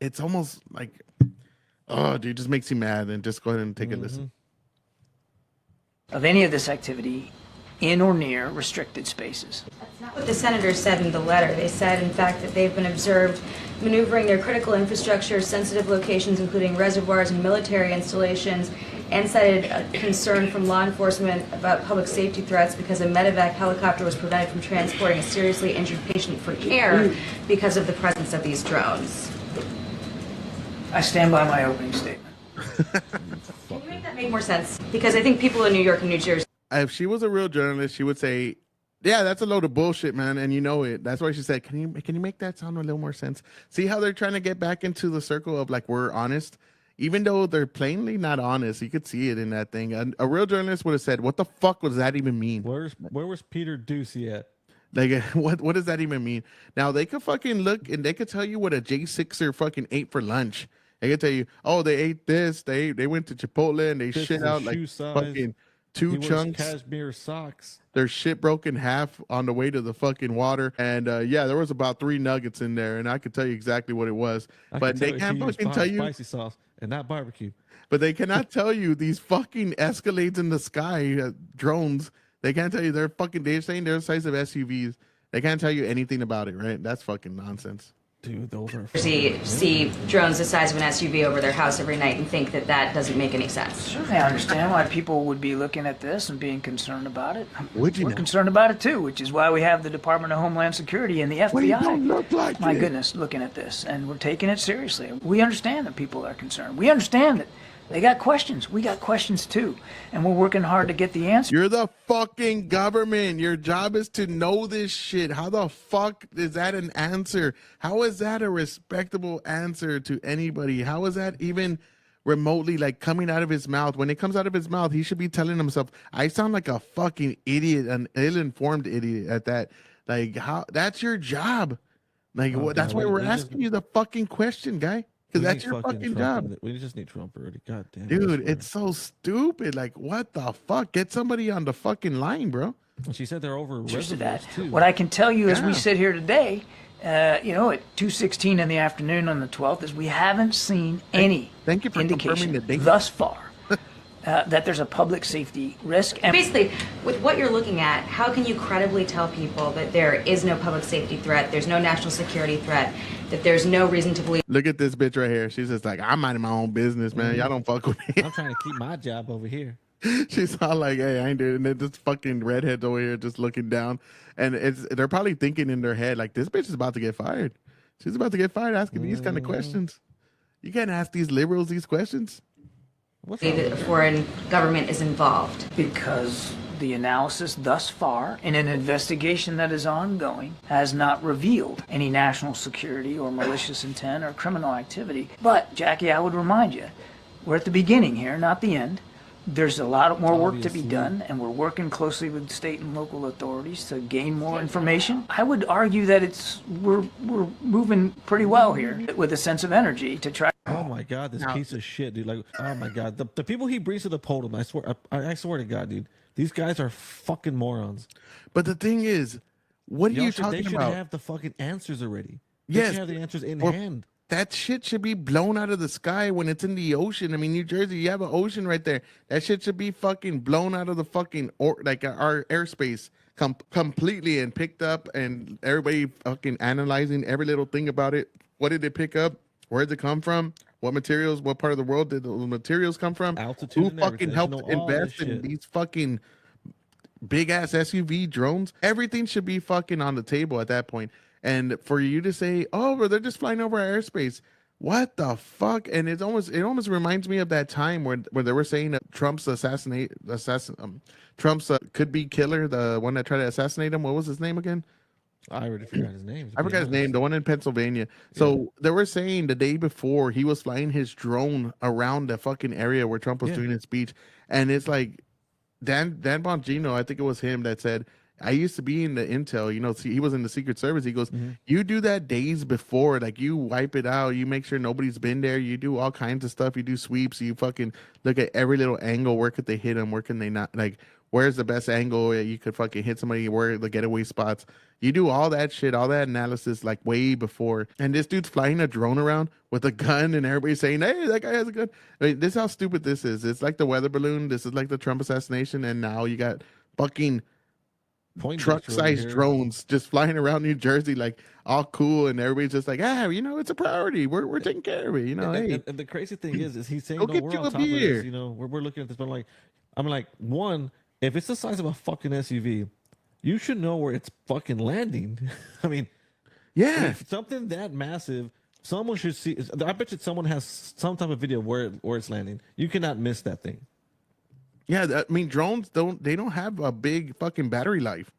it's almost like, oh, dude, just makes you mad. And just go ahead and take a listen. Of any of this activity in or near restricted spaces. That's not what the senators said in the letter. They said, in fact, that they've been observed maneuvering their critical infrastructure, sensitive locations, including reservoirs and military installations, and cited a concern from law enforcement about public safety threats because a medevac helicopter was prevented from transporting a seriously injured patient for care because of the presence of these drones. I stand by my opening statement. Can you make that make more sense? Because I think people in New York and New Jersey... If she was a real journalist, she would say, yeah, that's a load of bullshit, man. And you know it. That's why she said, can you make that sound a little more sense? See how they're trying to get back into the circle of like, we're honest? Even though they're plainly not honest, you could see it in that thing. A real journalist would have said, what the fuck does that even mean? Where was Peter Ducey at? Like, what does that even mean? Now, they could fucking look and they could tell you what a J6er fucking ate for lunch. They could tell you, oh, they ate this. They went to Chipotle and they shit out like fucking two chunks. Cashmere socks. Their shit broke in half on the way to the fucking water. And yeah, there was about 3 nuggets in there. And I could tell you exactly what it was. But they can't fucking tell you. Spicy sauce and not barbecue. But they cannot tell you these fucking Escalades in the sky drones. They can't tell you they're saying they're the size of SUVs. They can't tell you anything about it, right? That's fucking nonsense. Dude, those are... See drones the size of an SUV over their house every night and think that that doesn't make any sense. Certainly I understand why people would be looking at this and being concerned about it. We're concerned about it too, which is why we have the Department of Homeland Security and the FBI. Well, you don't look like My it. goodness, looking at this. And we're taking it seriously. We understand that people are concerned. We understand that they got questions. We got questions too. And we're working hard to get the answer. You're the fucking government. Your job is to know this shit. How the fuck is that an answer? How is that a respectable answer to anybody? How is that even remotely like coming out of his mouth? When it comes out of his mouth, he should be telling himself, I sound like a fucking idiot, an ill-informed idiot at that. Like, how? That's your job. Like, that's why we're asking you the fucking question, guy. Because that's your fucking job. We just need Trump already. God damn. Dude, it's so stupid. Like, what the fuck? Get somebody on the fucking line, bro. She said they're over Just reservoirs that. too. What I can tell you as we sit here today, at 2:16 in the afternoon on the 12th, is we haven't seen any Thank you for confirming indication the date. thus far that there's a public safety risk. And basically, with what you're looking at, how can you credibly tell people that there is no public safety threat, there's no national security threat, that there's no reason to believe? Look at this bitch right here. She's just like, I'm minding my own business, man. Y'all don't fuck with me. I'm trying to keep my job over here. She's all like, hey, I ain't doing it. This fucking redhead's over here just looking down. And they're probably thinking in their head, like, this bitch is about to get fired. She's about to get fired asking these kind of questions. You can't ask these liberals these questions. That a foreign government is involved. because the analysis thus far in an investigation that is ongoing has not revealed any national security or malicious intent or criminal activity. But, Jackie, I would remind you, we're at the beginning here, not the end. There's a lot more work to be done, and we're working closely with state and local authorities to gain more information. I would argue that we're moving pretty well here with a sense of energy to try. Oh my God, this piece of shit, dude! Like, oh my God, the people he brings to the podium, I swear to God, dude, these guys are fucking morons. But the thing is, what are you talking about? They should about? have the fucking answers already. Yes, they should have the answers in hand. That shit should be blown out of the sky when it's in the ocean. I mean, New Jersey, you have an ocean right there. That shit should be fucking blown out of the fucking our airspace completely and picked up, and everybody fucking analyzing every little thing about it. What did it pick up? Where did it come from? What materials? What part of the world did the materials come from? Altitude. Who fucking helped invest in these fucking big ass SUV drones? Everything should be fucking on the table at that point. And for you to say, "Oh, but they're just flying over our airspace," what the fuck? And it almost reminds me of that time where they were saying that Trump's Trump's could-be killer, the one that tried to assassinate him. What was his name again? I already forgot his name. I forgot his name. The one in Pennsylvania. So they were saying the day before he was flying his drone around the fucking area where Trump was doing his speech, and it's like Dan Bongino, I think it was him that said, I used to be in the intel, he was in the Secret Service. He goes, you do that days before, like you wipe it out. You make sure nobody's been there. You do all kinds of stuff. You do sweeps. You fucking look at every little angle. Where could they hit them? Where can they not? Like, where's the best angle you could fucking hit somebody? Where are the getaway spots? You do all that shit, all that analysis, like way before. And this dude's flying a drone around with a gun, and everybody's saying, hey, that guy has a gun. I mean, this is how stupid this is. It's like the weather balloon. This is like the Trump assassination. And now you got fucking truck-sized drones just flying around New Jersey, like all cool, and everybody's just like, it's a priority. We're taking care of it, And the crazy thing is he's saying, no, we're on top of this. We're looking at this, but I'm like, one, if it's the size of a fucking SUV, you should know where it's fucking landing. I mean, if something that massive, someone should see. I bet you someone has some type of video where it's landing. You cannot miss that thing. Yeah, I mean, drones don't have a big fucking battery life.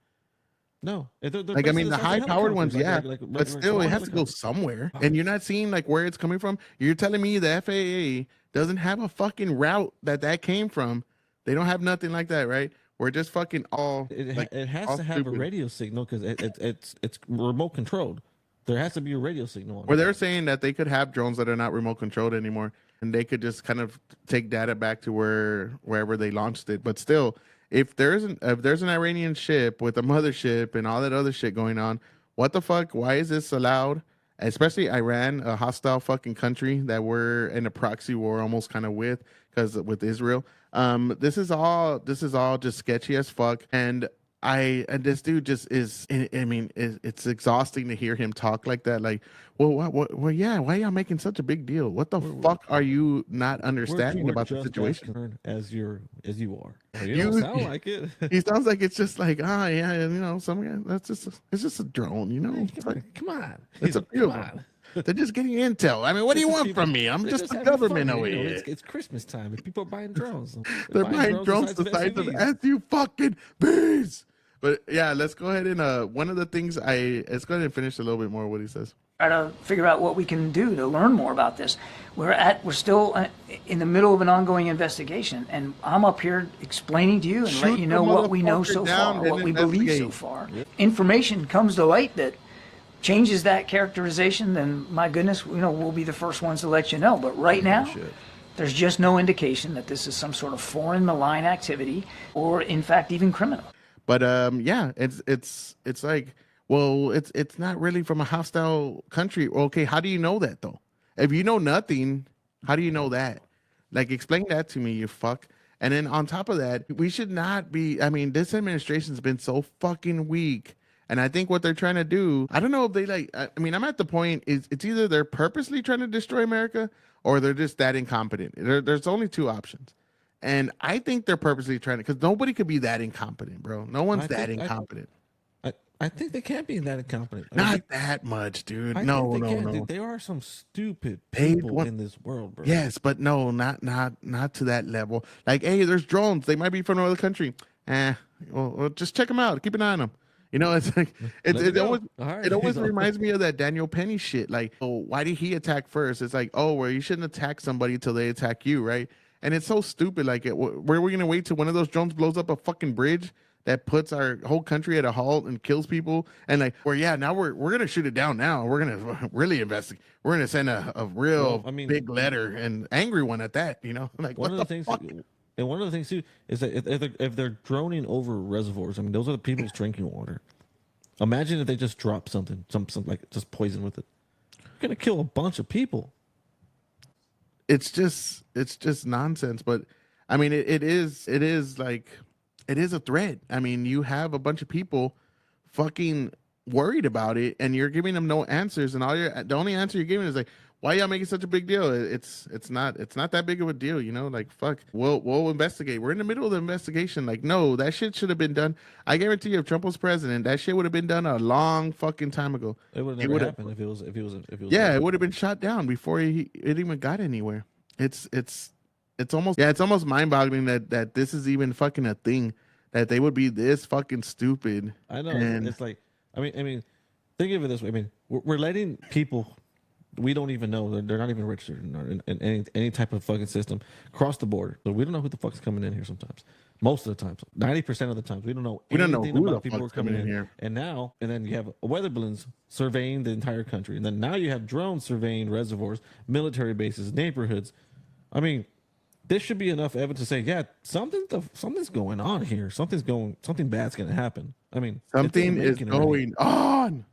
No, they're like, I mean, the high-powered ones, but still, it has to go somewhere, and you're not seeing like where it's coming from. You're telling me the FAA doesn't have a fucking route that came from. They don't have nothing like that, right? We're just fucking all. It has to have a radio signal because it's remote controlled. There has to be a radio signal on. Well, they're saying that they could have drones that are not remote controlled anymore, and they could just kind of take data back to wherever they launched it. But still, if there's an Iranian ship with a mothership and all that other shit going on, what the fuck? Why is this allowed? Especially Iran, a hostile fucking country that we're in a proxy war almost kind of with Israel. This is all just sketchy as fuck. And this dude just is. I mean, it's exhausting to hear him talk like that. Like, well, yeah. Why y'all making such a big deal? What the fuck are you not understanding about the situation? As you are. You don't sound like it. He sounds like it's just like, it's just a drone, It's like, come on, it's a real one. They're just getting intel. I mean, what do you want from me? I'm just the government over here. It's Christmas time. If people are buying drones, they're buying drones the size of SU fucking bees. But yeah, let's go ahead and one of the things let's go ahead and finish a little bit more what he says. Try to figure out what we can do to learn more about this. We're still in the middle of an ongoing investigation, and I'm up here explaining to you and letting you know what we know so far, what we believe so far. Information comes to light that changes that characterization, then my goodness, we'll be the first ones to let you know. But right now, there's just no indication that this is some sort of foreign malign activity, or in fact even criminal. But it's like, well, it's not really from a hostile country. Okay, how do you know that though? If you know nothing, how do you know that? Like, explain that to me, you fuck. And then on top of that, we should not be, I mean, this administration's been so fucking weak. And I think what they're trying to do, I don't know if they like, I mean, I'm at the point is it's either they're purposely trying to destroy America or they're just that incompetent. There's only two options. And I think they're purposely trying to, because nobody could be that incompetent, bro. No one's that incompetent. I think they can't be that incompetent. Not that much, dude. I No, think they no, can. no. Dude, there are some stupid people in this world, bro. Yes, but no, not to that level. Like, hey, there's drones. They might be from another country. Well, just check them out. Keep an eye on them. You know, it's like it always reminds me of that Daniel Penny shit. Like, oh, why did he attack first? It's like, oh, well, you shouldn't attack somebody until they attack you, right? And it's so stupid. Like, where are we gonna wait till one of those drones blows up a fucking bridge that puts our whole country at a halt and kills people? And like, now we're gonna shoot it down. Now we're gonna really investigate. We're gonna send a real big letter and angry one at that. You know, like one of the things. And one of the things too is that if they're droning over reservoirs, I mean, those are the people's drinking water. Imagine if they just drop something like just poison with it. You're gonna kill a bunch of people. It's just nonsense. But I mean, it is a threat. I mean, you have a bunch of people fucking worried about it, and you're giving them no answers. And the only answer you're giving is like, why y'all making such a big deal? It's not that big of a deal, you know? Like, fuck, we'll investigate. We're in the middle of the investigation. Like, no, that shit should have been done. I guarantee you, if Trump was president, that shit would have been done a long fucking time ago. It would have never happened if it was. Yeah, it would have been shot down before it even got anywhere. It's almost mind-boggling that this is even fucking a thing, that they would be this fucking stupid. I know. And it's like, I mean, think of it this way. I mean, we're letting people we don't even know, they're not even registered in any type of fucking system cross the border. So we don't know who the fuck's coming in here sometimes. Most of the times, 90% of the times, we don't know anything about people who are coming in here. And then you have weather balloons surveying the entire country. And then now you have drones surveying reservoirs, military bases, neighborhoods. I mean, this should be enough evidence to say, yeah, something's going on here. Something bad's going to happen. I mean, something is going on.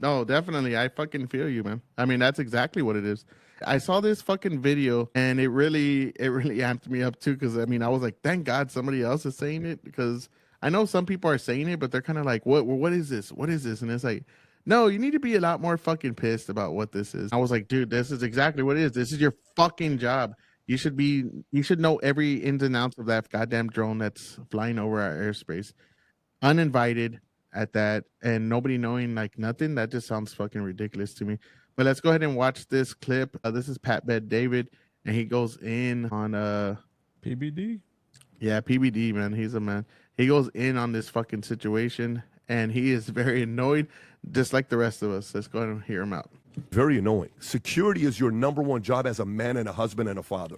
No, definitely. I fucking feel you, man. I mean, that's exactly what it is. I saw this fucking video and it really amped me up too. Cause I mean, I was like, thank God somebody else is saying it, because I know some people are saying it, but they're kind of like, what is this? What is this? And it's like, no, you need to be a lot more fucking pissed about what this is. I was like, dude, this is exactly what it is. This is your fucking job. You should know every ins and outs of that goddamn drone that's flying over our airspace, uninvited at that, and nobody knowing like nothing. That just sounds fucking ridiculous to me. But let's go ahead and watch this clip. This is Pat Bet David, and he goes in on PBD. Yeah, PBD, man. He's a man. He goes in on this fucking situation, and he is very annoyed, just like the rest of us. Let's go ahead and hear him out. Very annoying. Security is your number one job as a man and a husband and a father.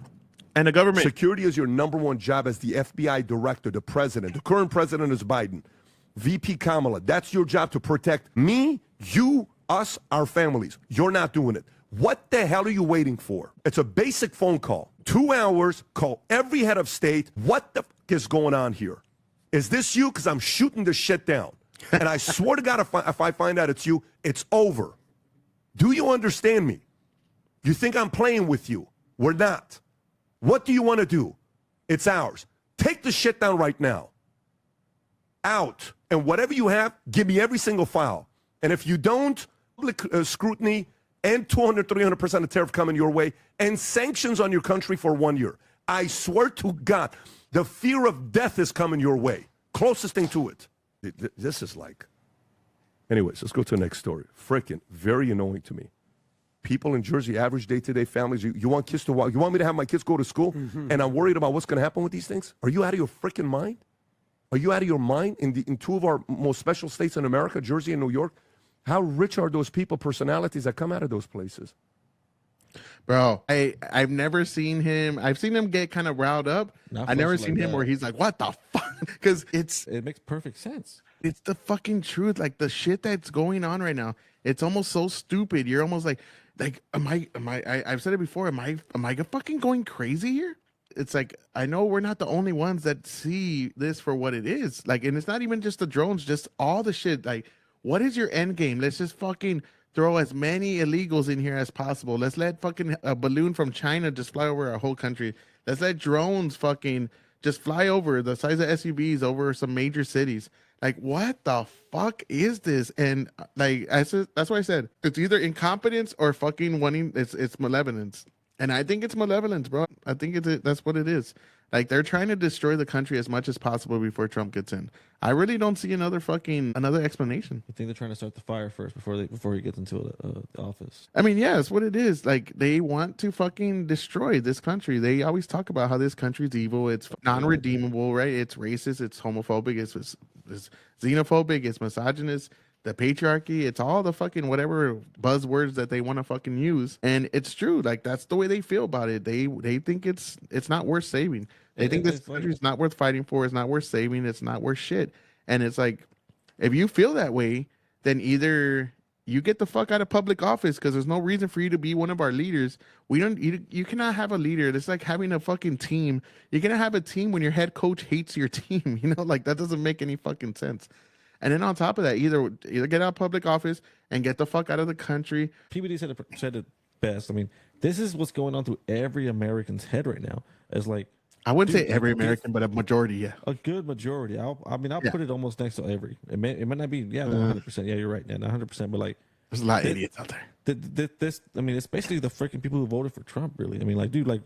And the government. Security is your number one job as the FBI director, the president. The current president is Biden. VP Kamala, that's your job, to protect me, you, us, our families. You're not doing it. What the hell are you waiting for? It's a basic phone call. 2 hours, call every head of state. What the f is going on here? Is this you? Because I'm shooting this shit down. And I swear to God, if I find out it's you, it's over. Do you understand me? You think I'm playing with you? We're not. What do you want to do? It's ours. Take the shit down right now. Out. And whatever you have, give me every single file. And if you don't, public scrutiny and 200, 300% of tariff coming your way, and sanctions on your country for 1 year. I swear to God, the fear of death is coming your way. Closest thing to it. This is like... Anyways, let's go to the next story. Frickin' very annoying to me. People in Jersey, average day-to-day families, you want kids to walk, you want me to have my kids go to school, and I'm worried about what's going to happen with these things? Are you out of your frickin' mind? Are you out of your mind? In two of our most special states in America, Jersey and New York, how rich are those people, personalities that come out of those places? Bro, I've never seen him. I've seen him get kind of riled up. I've never seen him where he's like, what the fuck? Because it makes perfect sense. It's the fucking truth. Like, the shit that's going on right now, it's almost so stupid. You're almost like, I've said it before. Am I fucking going crazy here? It's like, I know we're not the only ones that see this for what it is. Like, and it's not even just the drones, just all the shit. Like, what is your end game? Let's just fucking throw as many illegals in here as possible. Let's let fucking a balloon from China just fly over our whole country. Let's let drones fucking just fly over the size of SUVs over some major cities. Like, what the fuck is this? And like, that's why I said it's either incompetence or fucking wanting. It's malevolence, and I think it's malevolence, bro. I think that's what it is. Like, they're trying to destroy the country as much as possible before Trump gets in. I really don't see another explanation. I think they're trying to start the fire first before he gets into the office. I mean, yeah, it's what it is. Like, they want to fucking destroy this country. They always talk about how this country's evil. It's non-redeemable, right? It's racist. It's homophobic. It's xenophobic. It's misogynist. The patriarchy. It's all the fucking whatever buzzwords that they want to fucking use. And it's true. Like, that's the way they feel about it. They think it's not worth saving. They think this country's not worth fighting for. It's not worth saving. It's not worth shit. And it's like, if you feel that way, then either you get the fuck out of public office, because there's no reason for you to be one of our leaders. You cannot have a leader. It's like having a fucking team. You're gonna have a team when your head coach hates your team. You know, like, that doesn't make any fucking sense. And then on top of that, either get out of public office and get the fuck out of the country. PBD said it best. I mean, this is what's going on through every American's head right now. It's like, I wouldn't say every American, but a majority, yeah. A good majority. I'll put it almost next to every. It may not be, 100%. Yeah, you're right. Yeah, not 100%, but like, there's a lot of idiots out there. It's basically the freaking people who voted for Trump, really. I mean, like, dude, like,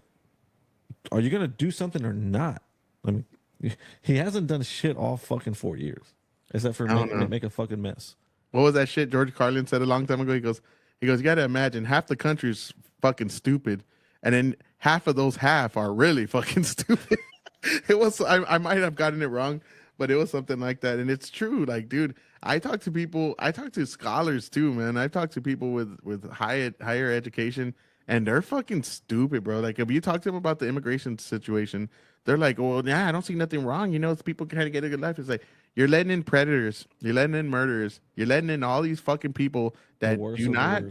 are you gonna do something or not? I mean, he hasn't done shit all fucking 4 years, except for make a fucking mess. What was that shit George Carlin said a long time ago? He goes, you got to imagine half the country's fucking stupid, and then half of those are really fucking stupid. It was, I might have gotten it wrong, but it was something like that. And it's true. Like, dude, I talk to scholars too, man. I talk to people with higher education, and they're fucking stupid, bro. Like, if you talk to them about the immigration situation, they're like, well, yeah, I don't see nothing wrong. You know, it's people trying to get a good life. It's like, you're letting in predators, you're letting in murderers, you're letting in all these fucking people that do not.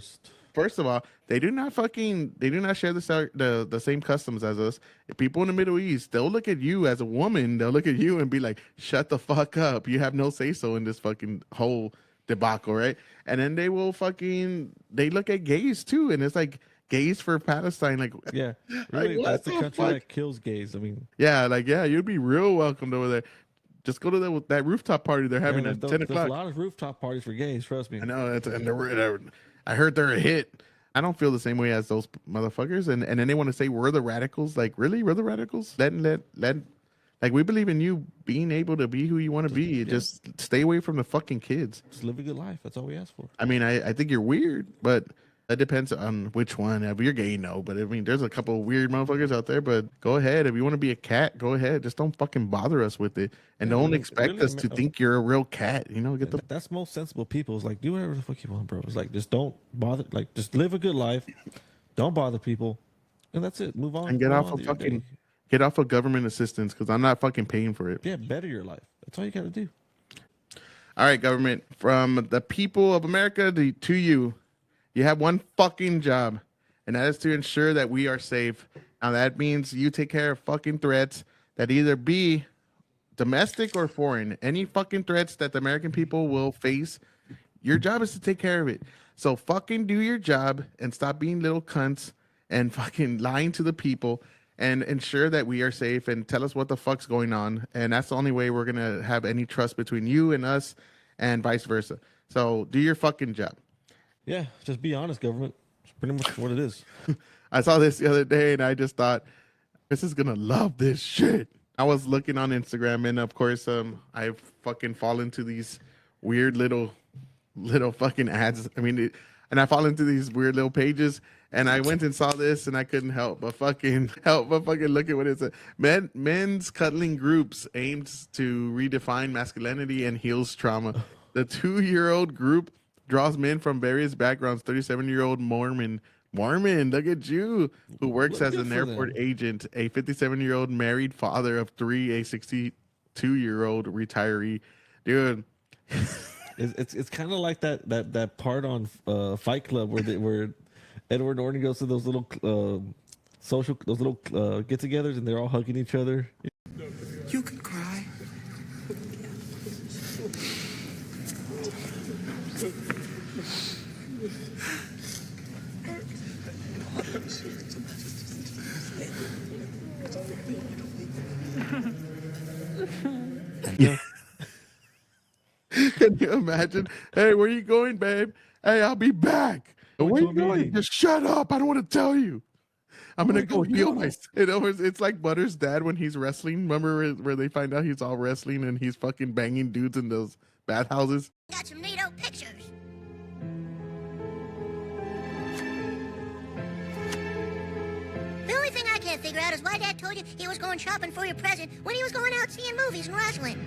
First of all, they do not share the same customs as us. People in the Middle East, they'll look at you as a woman, they'll look at you and be like, shut the fuck up. You have no say-so in this fucking whole debacle, right? And then they look at gays too, and it's like, gays for Palestine, like, yeah, really, like, that's the country that kills gays. I mean, yeah, like, yeah, you'd be real welcomed over there. Just go to that rooftop party they're having at 10 o'clock. There's a lot of rooftop parties for gays, trust me. I know, I heard they're a hit. I don't feel the same way as those motherfuckers, and then they want to say we're the radicals. Like, really, we're the radicals? Like, we believe in you being able to be who you want to be. Yeah. Just stay away from the fucking kids. Just live a good life. That's all we ask for. I mean, I think you're weird, but that depends on which one. If you're gay, no. But I mean, there's a couple of weird motherfuckers out there. But go ahead. If you want to be a cat, go ahead. Just don't fucking bother us with it, and don't expect us to think you're a real cat. You know, that's most sensible people. It's like, do whatever the fuck you want, bro. It's like, just don't bother. Like, just live a good life. Don't bother people, and that's it. Move on. And get off of government assistance, because I'm not fucking paying for it. Yeah, better your life. That's all you got to do. All right, government, from the people of America to you. You have one fucking job, and that is to ensure that we are safe. Now, that means you take care of fucking threats that either be domestic or foreign. Any fucking threats that the American people will face, your job is to take care of it. So fucking do your job and stop being little cunts and fucking lying to the people, and ensure that we are safe and tell us what the fuck's going on. And that's the only way we're going to have any trust between you and us, and vice versa. So do your fucking job. Yeah, just be honest, government. It's pretty much what it is. I saw this the other day, and I just thought, Chris is gonna love this shit. I was looking on Instagram, and of course, I fucking fall into these weird little fucking ads. I mean, and I fall into these weird little pages, and I went and saw this, and I couldn't help but fucking look at what it said. Men's cuddling groups aims to redefine masculinity and heals trauma. The 2-year-old group draws men from various backgrounds. 37-year-old Mormon, look at you, who works as an airport agent. A 57-year-old married father of 3, a 62-year-old retiree. Dude, it's kind of like that part on Fight Club where Edward Norton goes to those little get-togethers, and they're all hugging each other. You can cry. Can you imagine? Hey, where you going, babe? Hey, I'll be back. Where you going? Just shut up. I don't want to tell you. I'm gonna go heal myself. It's like Butter's dad when he's wrestling. Remember where they find out he's all wrestling and he's fucking banging dudes in those bathhouses? Got some neato pictures. The only thing I can't figure out is why Dad told you he was going shopping for your present when he was going out seeing movies and wrestling.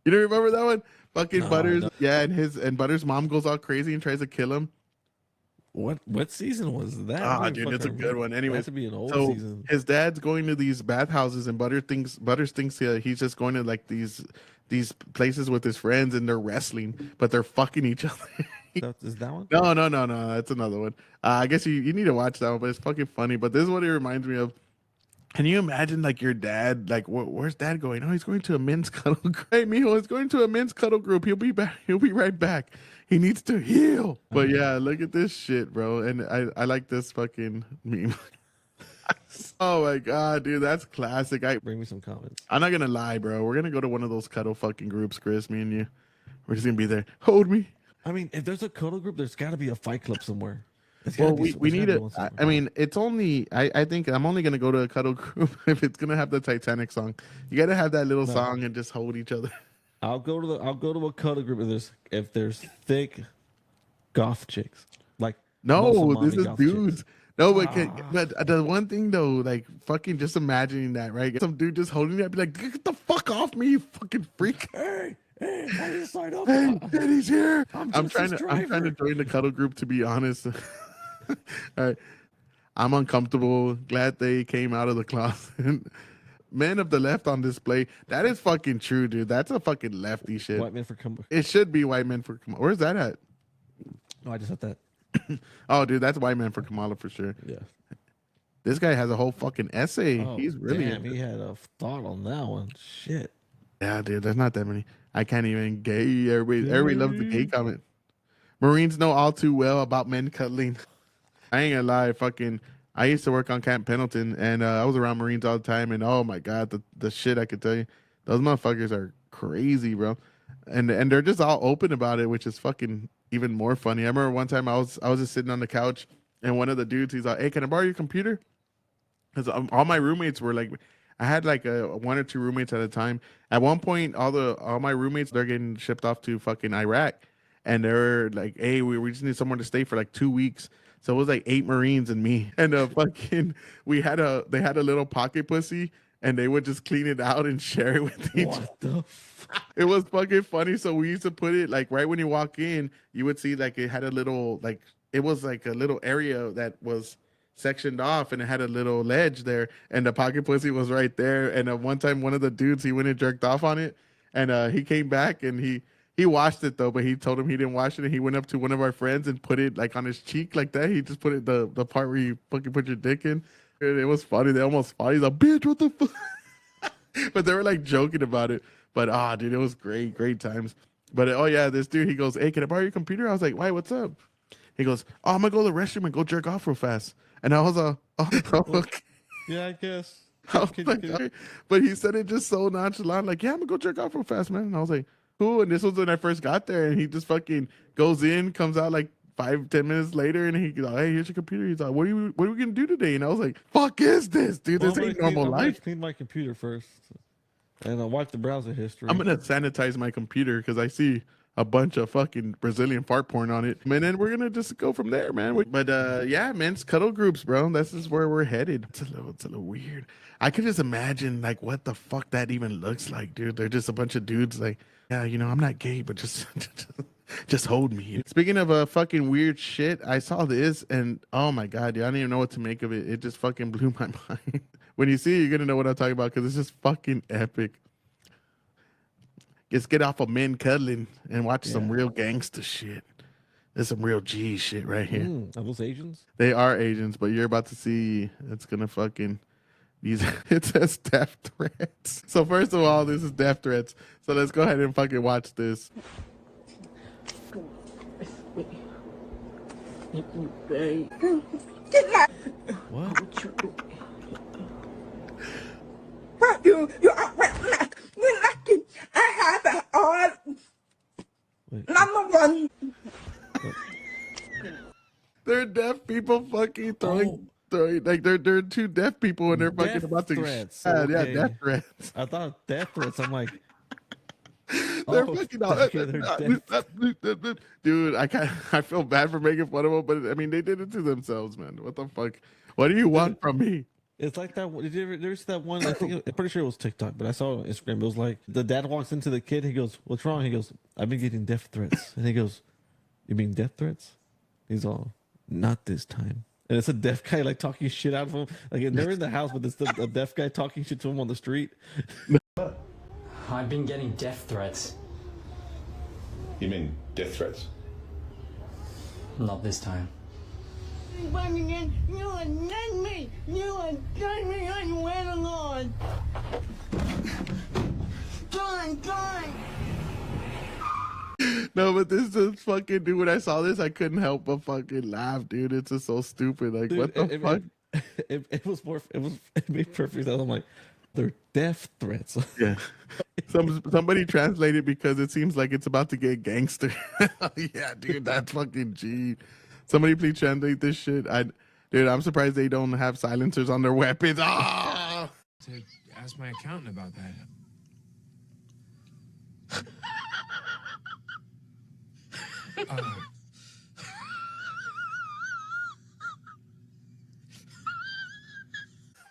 You don't remember that one? Fucking Butters. No. Yeah, and Butters' mom goes all crazy and tries to kill him. What season was that? Ah, dude, it's a good one. Anyway, to be an old season. His dad's going to these bathhouses, and Butters thinks he's just going to like these places with his friends, and they're wrestling, but they're fucking each other. Is that one? No. That's another one. I guess you need to watch that one, but it's fucking funny. But this is what it reminds me of. Can you imagine like your dad? Like, where's Dad going? Oh, he's going to a men's cuddle group. Hey, mijo, he's going to a men's cuddle group. He'll be back. He'll be right back. He needs to heal. But yeah, look at this shit, bro. And I like this fucking meme. Oh my god, dude, that's classic. Bring me some comments. I'm not gonna lie, bro. We're gonna go to one of those cuddle fucking groups, Chris. Me and you. We're just gonna be there. Hold me. I mean, if there's a cuddle group, there's got to be a fight club somewhere. Well, we need it. I mean, it's only. I think I'm only gonna go to a cuddle group if it's gonna have the Titanic song. You gotta have that little song and just hold each other. I'll go to a cuddle group if there's thick goth chicks. Like no, this is dudes. Chicks. No, but the one thing though, like fucking just imagining that, right? Some dude just holding it, be like, get the fuck off me, you fucking freak. Hey, I just signed up. Hey, Daddy's here. I'm trying to join the cuddle group, to be honest. All right. I'm uncomfortable. Glad they came out of the closet. Men of the left on display. That is fucking true, dude. That's a fucking lefty shit. White men for Kamala. It should be white men for Kamala. Where's that at? Oh, I just had that. Oh, dude, that's white men for Kamala for sure. Yeah. This guy has a whole fucking essay. Oh, he's really. Damn, he had a thought on that one. Shit. Yeah, dude, there's not that many. I can't even gay. Everybody loves the gay comment. Marines know all too well about men cuddling. I ain't gonna lie, fucking. I used to work on Camp Pendleton, and I was around Marines all the time. And oh my god, the shit I could tell you, those motherfuckers are crazy, bro. And they're just all open about it, which is fucking even more funny. I remember one time I was just sitting on the couch, and one of the dudes, he's like, "Hey, can I borrow your computer?" Because all my roommates were like, I had like one or two roommates at a time. At one point, all my roommates, they're getting shipped off to fucking Iraq, and they're like, "Hey, we just need someone to stay for like 2 weeks." So it was like 8 Marines and me, and fucking they had a little pocket pussy, and they would just clean it out and share it with each other. It was fucking funny. So we used to put it like right when you walk in, you would see like it had a little like it was like a little area that was sectioned off, and it had a little ledge there, and the pocket pussy was right there. And one time, one of the dudes, he went and jerked off on it, and he came back and he washed it though, but he told him he didn't wash it, and he went up to one of our friends and put it like on his cheek like that. He just put it the part where you fucking put your dick in. And it was funny. They almost fought. He's like, "Bitch, what the fuck?" But they were like joking about it. But dude, it was great times. But oh yeah, this dude, he goes, "Hey, can I borrow your computer?" I was like, "Why? What's up?" He goes, "Oh, I'm gonna go to the restroom and go jerk off real fast." And I was okay. Yeah, I guess. But he said it just so nonchalant, like, "Yeah, I'm gonna go jerk off real fast, man." And I was like, "Cool." And this was when I first got there, and he just fucking goes in, comes out like 5-10 minutes later, and he's like, "Hey, here's your computer." He's like, what are we gonna do today?" And I was like, "Fuck is this, dude? This ain't normal life." I'm gonna clean my computer first, and I'll wipe the browser history. I'm gonna sanitize my computer because I see a bunch of fucking Brazilian fart porn on it, and then we're gonna just go from there, man. But yeah, men's cuddle groups, bro. This is where we're headed. It's a little weird. I could just imagine like what the fuck that even looks like, dude. They're just a bunch of dudes like, "Yeah, I'm not gay, but just hold me." Speaking of fucking weird shit, I saw this, and oh my god, dude, I don't even know what to make of it. It just fucking blew my mind. When you see it, you're gonna know what I'm talking about because it's just fucking epic. Just get off of men cuddling and watch some real gangster shit. There's some real G shit right here. Are those Asians? They are Asians, but you're about to see it's gonna fucking it says death threats. So first of all, this is death threats. So let's go ahead and fucking watch this. What? You You're lucky. I have it all. Number one. They're deaf people fucking throwing like they're two deaf people and they're fucking Death about to threats. yeah, Okay. death threats. I thought death threats. I'm like, They're oh, fucking all, okay, they're death. dude. I feel bad for making fun of them, but I mean they did it to themselves, man. What the fuck? What do you want from me? It's like that. Did you ever, there's that one. I think I'm pretty sure it was TikTok, but I saw it on Instagram. It was like the dad walks into the kid. He goes, "What's wrong?" He goes, "I've been getting death threats." And he goes, "You mean death threats?" He's all, "Not this time." And it's a deaf guy like talking shit out of him. Like they're in the house, but it's a deaf guy talking shit to him on the street. I've been getting death threats. You mean death threats? Not this time. You undone me. You undone me. I went along. Gone. No, but this is fucking dude. When I saw this, I couldn't help but fucking laugh, dude. It's just so stupid. Like, Dude, what the fuck? It made perfect sense. I'm like, they're death threats. Yeah. Somebody translated because it seems like it's about to get gangster. Yeah, dude, that's fucking G. Somebody please translate this shit. Dude, I'm surprised they don't have silencers on their weapons. Ah! To ask my accountant about that.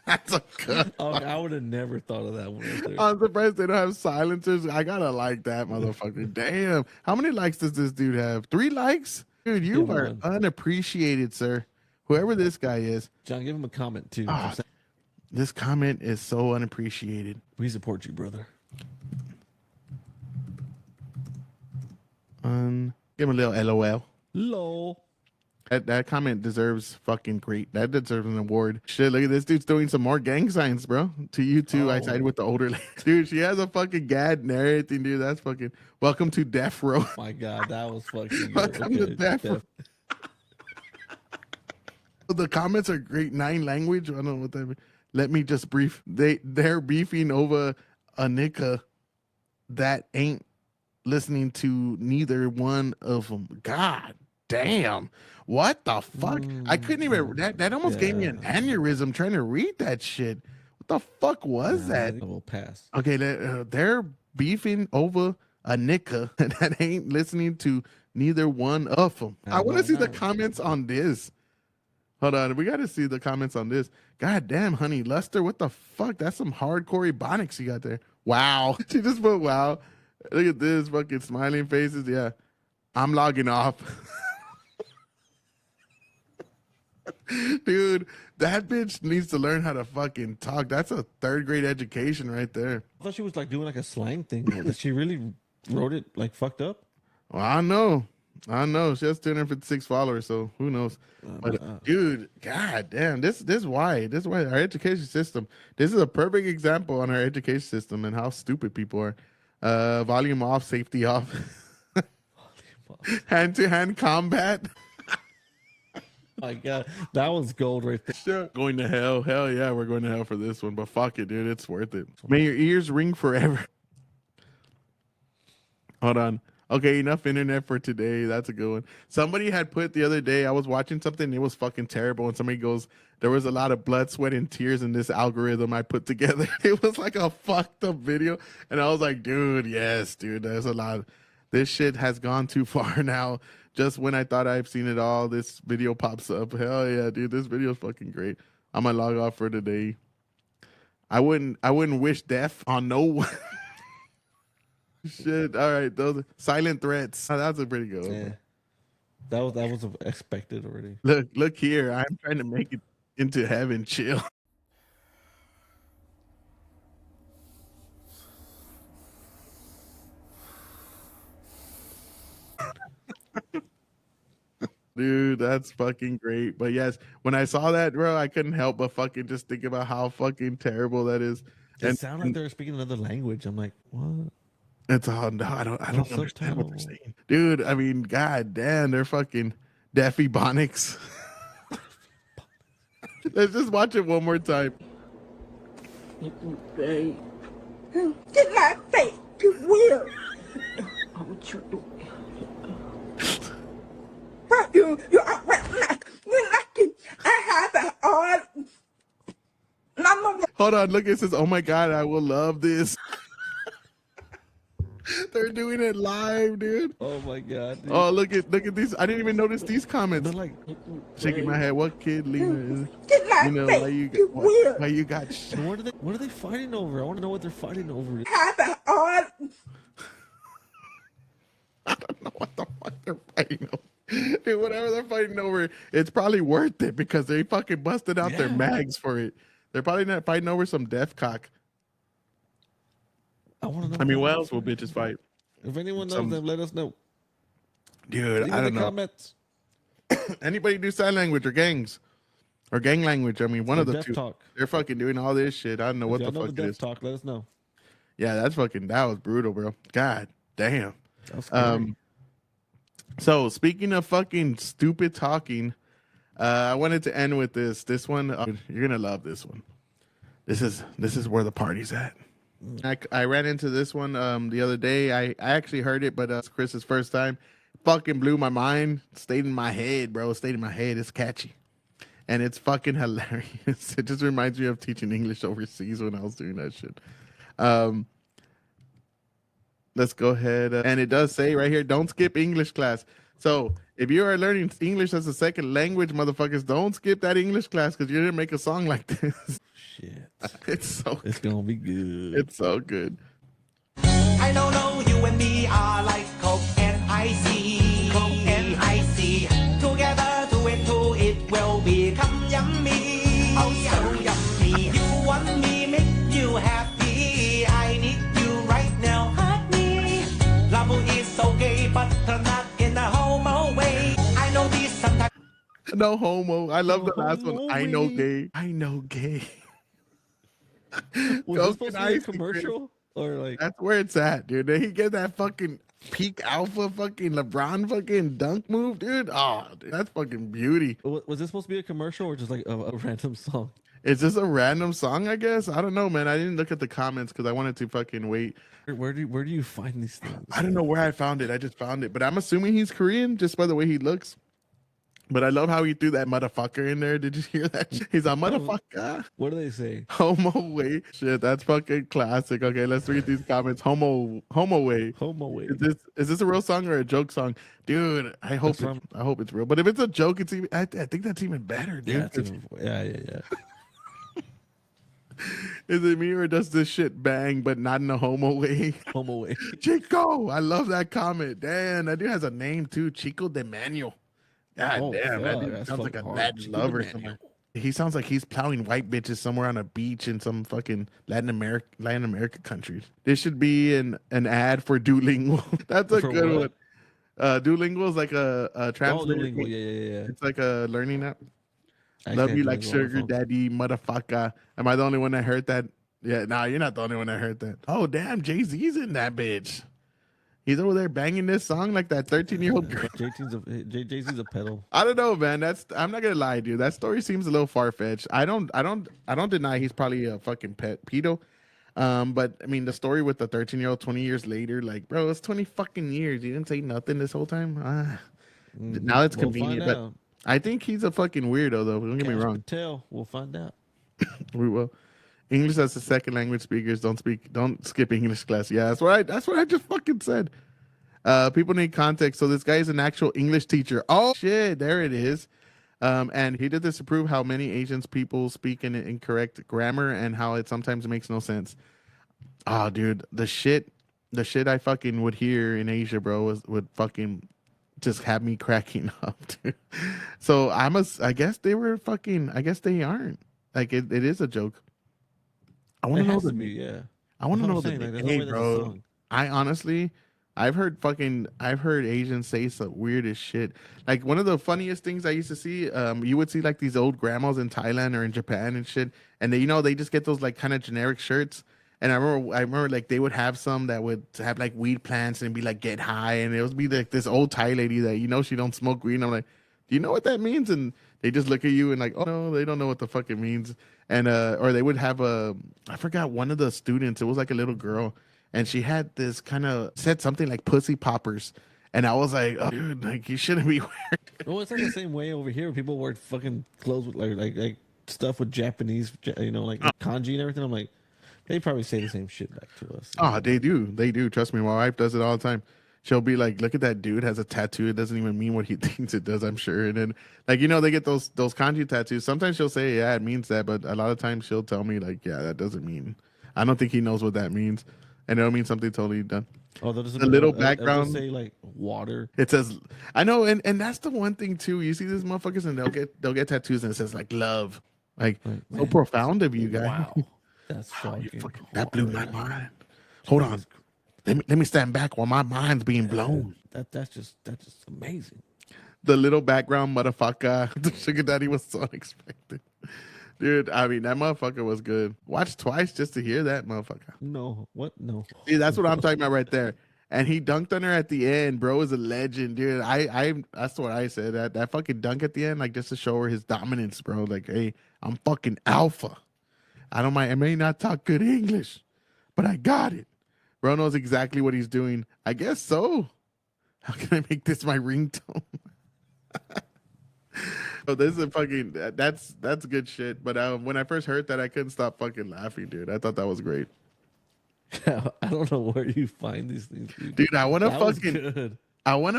That's a good one. I would have never thought of that one. Right there. I'm surprised they don't have silencers. I gotta like that motherfucker. Damn. How many likes does this dude have? 3 likes? Dude, you are unappreciated, sir. Whoever this guy is. John, give him a comment too. This comment is so unappreciated. We support you, brother. Give him a little LOL. Lol. That comment deserves fucking great. That deserves an award. Shit, look at this dude's doing some more gang signs, bro. To you too. I side with the older lady. Dude, she has a fucking gad and everything, dude. That's fucking welcome to Death Row. Oh my god, that was fucking good. Welcome to Death Row. The comments are great. 9 language. I don't know what that means. Let me just brief. They're beefing over a nigga that ain't listening to neither one of them. God damn. What the fuck? I couldn't even. That almost gave me an aneurysm trying to read that shit. What the fuck was that? I will pass. Okay, they're beefing over a nigga that ain't listening to neither one of them. I want to see the comments on this. Hold on, we got to see the comments on this. God damn, honey, Luster, what the fuck? That's some hardcore ebonics you got there. Wow. She just put wow. Look at this fucking smiling faces. Yeah, I'm logging off. Dude, that bitch needs to learn how to fucking talk. That's a 3rd grade education right there. I thought she was like doing like a slang thing. That she really wrote it like fucked up. Well, I know. She has 256 followers, so who knows? But dude, god damn, this is why our education system. This is a perfect example on our education system and how stupid people are. Volume off, safety off, hand-to-hand combat. My god, that was gold right there. Going to hell. Hell yeah, we're going to hell for this one. But fuck it, dude. It's worth it. May your ears ring forever. Hold on. Okay, enough internet for today. That's a good one. Somebody had put the other day, I was watching something, it was fucking terrible. And somebody goes, there was a lot of blood, sweat, and tears in this algorithm I put together. It was like a fucked up video. And I was like, dude, yes, dude, there's a lot. This shit has gone too far now. Just when I thought I've seen it all, this video pops up. Hell yeah, dude, this video is fucking great. I'm gonna log off for today. I wouldn't wish death on no one. Shit. All right, those silent threats. Oh, that's a pretty good one. Yeah. That was expected already. Look here. I'm trying to make it into heaven. Chill. Dude, that's fucking great. But yes, when I saw that, bro, I couldn't help but fucking just think about how fucking terrible that is. It sounded like they were speaking another language. I'm like, what? It's all no, I don't understand what they're saying. Dude, I mean, god damn, they're fucking deaf ebonics. Let's just watch it one more time. You can say Cái là tệ, cái weird. You are you're lucky. I have an odd. Hold on, look, it says, "Oh my god, I will love this." They're doing it live, dude. Oh my god, dude. Oh, look at these. I didn't even notice these comments. They're like shaking my head. What kid, Lena? You know why you got shit? What are they fighting over? I want to know what they're fighting over. Have an odd. I don't know what the fuck they're fighting over. Dude, whatever they're fighting over, it's probably worth it because they fucking busted out their mags for it. They're probably not fighting over some death cock. I want to know. I mean, what else will bitches fight? If anyone knows them, let us know. Dude, Leave I in don't the know. comments. Anybody do sign language or gangs? Or gang language? I mean, one of the Deaf two. talk. They're fucking doing all this shit. I don't know what If the y'all know fuck the it deaf is. talk, let us know. Yeah, that was brutal, bro. God damn. That was scary. So speaking of fucking stupid talking, I wanted to end with this. This one, you're gonna love this one. This is where the party's at. I ran into this one the other day. I actually heard it, but it's Chris's first time. Fucking blew my mind. Stayed in my head, bro. Stayed in my head. It's catchy. And it's fucking hilarious. It just reminds me of teaching English overseas when I was doing that shit. Let's go ahead. And it does say right here, don't skip English class. So if you are learning English as a second language, motherfuckers, don't skip that English class because you're going to make a song like this. Shit. It's going to be good. It's so good. I don't know, you and me are like Coke and icy. Coke and icy. Together, two and two, it will become yummy. Oh, so yummy. You want me, make you happy. I need you right now, honey. Love is okay, but not in a homo way. I know this sometimes. No homo. I love the last one. I know gay. I know gay. Was this supposed to be a commercial? Or like that's where it's at, dude. Did he get that fucking peak alpha fucking LeBron fucking dunk move, dude? Oh, dude, that's fucking beauty. Was this supposed to be a commercial or just like a random song? Is this a random song? I guess I don't know, man. I didn't look at the comments because I wanted to fucking wait. Where do you find these things? I don't know where I found it. I just found it, but I'm assuming he's Korean just by the way he looks. But I love how he threw that motherfucker in there. Did you hear that? He's a motherfucker. What do they say? Homo way. Shit, that's fucking classic. Okay, let's read these comments. Homo way. Homo way. Is this a real song or a joke song? Dude, I hope it's real. But if it's a joke, it's even I think that's even better, dude. Yeah. Is it me or does this shit bang but not in a homo way? Homo way. Chico. I love that comment. Damn, that dude has a name too. Chico de Manuel. God damn, that dude sounds like a Latin lover somewhere. He sounds like he's plowing white bitches somewhere on a beach in some fucking Latin America countries. This should be an ad for Duolingo. That's a good one. Duolingo is like a translator. Duolingo, yeah. It's like a learning app. Love you like sugar daddy, motherfucker. Am I the only one that heard that? Yeah, nah, you're not the only one that heard that. Oh damn, Jay-Z's in that bitch. He's over there banging this song like that 13-year-old girl. Jay-Z's a pedal. I don't know, man. I'm not gonna lie, dude. That story seems a little far-fetched. I don't deny he's probably a fucking pedo. But I mean the story with the 13-year-old 20 years later, like, bro, it's 20 fucking years. You didn't say nothing this whole time. Now it's convenient, but I think he's a fucking weirdo though. Don't get me wrong. We'll find out. We will. English as a second language speakers don't skip English class. Yeah, that's what I just fucking said. People need context. So this guy is an actual English teacher. Oh shit, there it is. And he did this to prove how many Asians people speak in incorrect grammar and how it sometimes makes no sense. Oh, dude, the shit I fucking would hear in Asia, bro, would fucking just have me cracking up, dude. So I guess they aren't. Like it is a joke. I want to know I want to know hey, bro. I honestly, I've heard Asians say some weirdest shit. Like one of the funniest things I used to see, you would see like these old grandmas in Thailand or in Japan and shit, and they just get those like kind of generic shirts. And I remember like they would have some that would have like weed plants and be like get high, and it would be like this old Thai lady that she don't smoke weed. And I'm like, do you know what that means? And they just look at you and like, oh no, they don't know what the fuck it means. And or they would have I forgot, one of the students, it was like a little girl, and she had this kind of said something like pussy poppers. And I was like, oh, dude, like you shouldn't be wearing. Well, it's like the same way over here. People wear fucking clothes with like stuff with Japanese, like kanji and everything. I'm like, they probably say the same shit back to us. Oh, they do. Trust me, my wife does it all the time. She'll be like, look at that dude has a tattoo. It doesn't even mean what he thinks it does, I'm sure. And then, like, they get those kanji tattoos. Sometimes she'll say, yeah, it means that. But a lot of times she'll tell me, like, yeah, that doesn't mean. I don't think he knows what that means. And it'll mean something totally done. Oh, there's the little background. Say, like, water. It says, I know. And that's the one thing, too. You see these motherfuckers and they'll get tattoos and it says, like, love. Like, so profound of you guys. Wow. That's fucking that blew my mind. Hold on. Let me stand back while my mind's being blown. That's just amazing. The little background motherfucker. The sugar daddy was so unexpected. Dude, I mean, that motherfucker was good. Watch twice just to hear that motherfucker. No. What? No. See, that's what I'm talking about right there. And he dunked on her at the end. Bro is a legend, dude. That's what I said. That fucking dunk at the end, like just to show her his dominance, bro. Like, hey, I'm fucking alpha. I may not talk good English, but I got it. Bro knows exactly what he's doing. I guess so. How can I make this my ringtone? Oh, this is a fucking, that's good shit. But when I first heard that, I couldn't stop fucking laughing, dude. I thought that was great. I don't know where you find these things, dude. I want to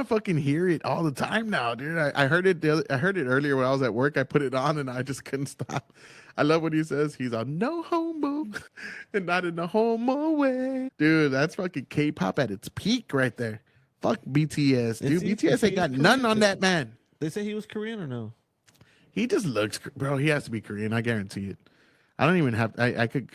fucking hear it all the time now, dude. I heard it earlier when I was at work. I put it on and I just couldn't stop. I love what he says. He's on no homo and not in the homo way. Dude, that's fucking K-pop at its peak right there. Fuck BTS, dude. BTS ain't got nothing on that man. They say he was Korean or no? He just looks, bro. He has to be Korean. I guarantee it. I don't even have, I could,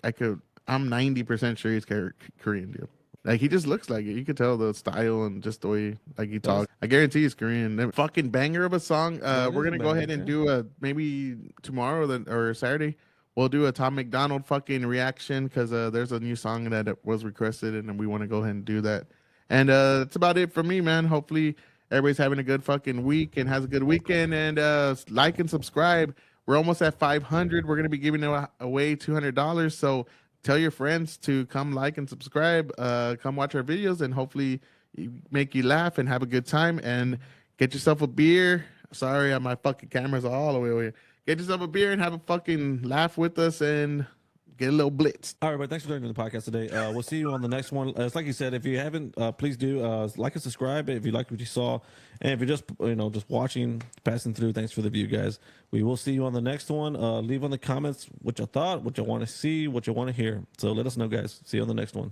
I'm 90% sure he's Korean, dude. Like, he just looks like it. You could tell the style and just the way like he talks. I guarantee he's Korean. That fucking banger of a song. We're gonna go ahead and do maybe tomorrow or Saturday. We'll do a Tom McDonald fucking reaction because there's a new song that was requested and we want to go ahead and do that. And that's about it for me, man. Hopefully everybody's having a good fucking week and has a good weekend. And like and subscribe. We're almost at 500. We're gonna be giving away $200. So tell your friends to come like and subscribe, come watch our videos, and hopefully make you laugh and have a good time. And get yourself a beer. Sorry, my fucking camera's all the way over here. Get yourself a beer and have a fucking laugh with us and get a little blitz. All right, but thanks for joining the podcast today. We'll see you on the next one. It's like you said, if you haven't, please do like and subscribe if you liked what you saw. And if you're just just watching, passing through, thanks for the view, guys. We will see you on the next one. Leave on the comments what you thought, what you want to see, what you want to hear. So let us know, guys. See you on the next one.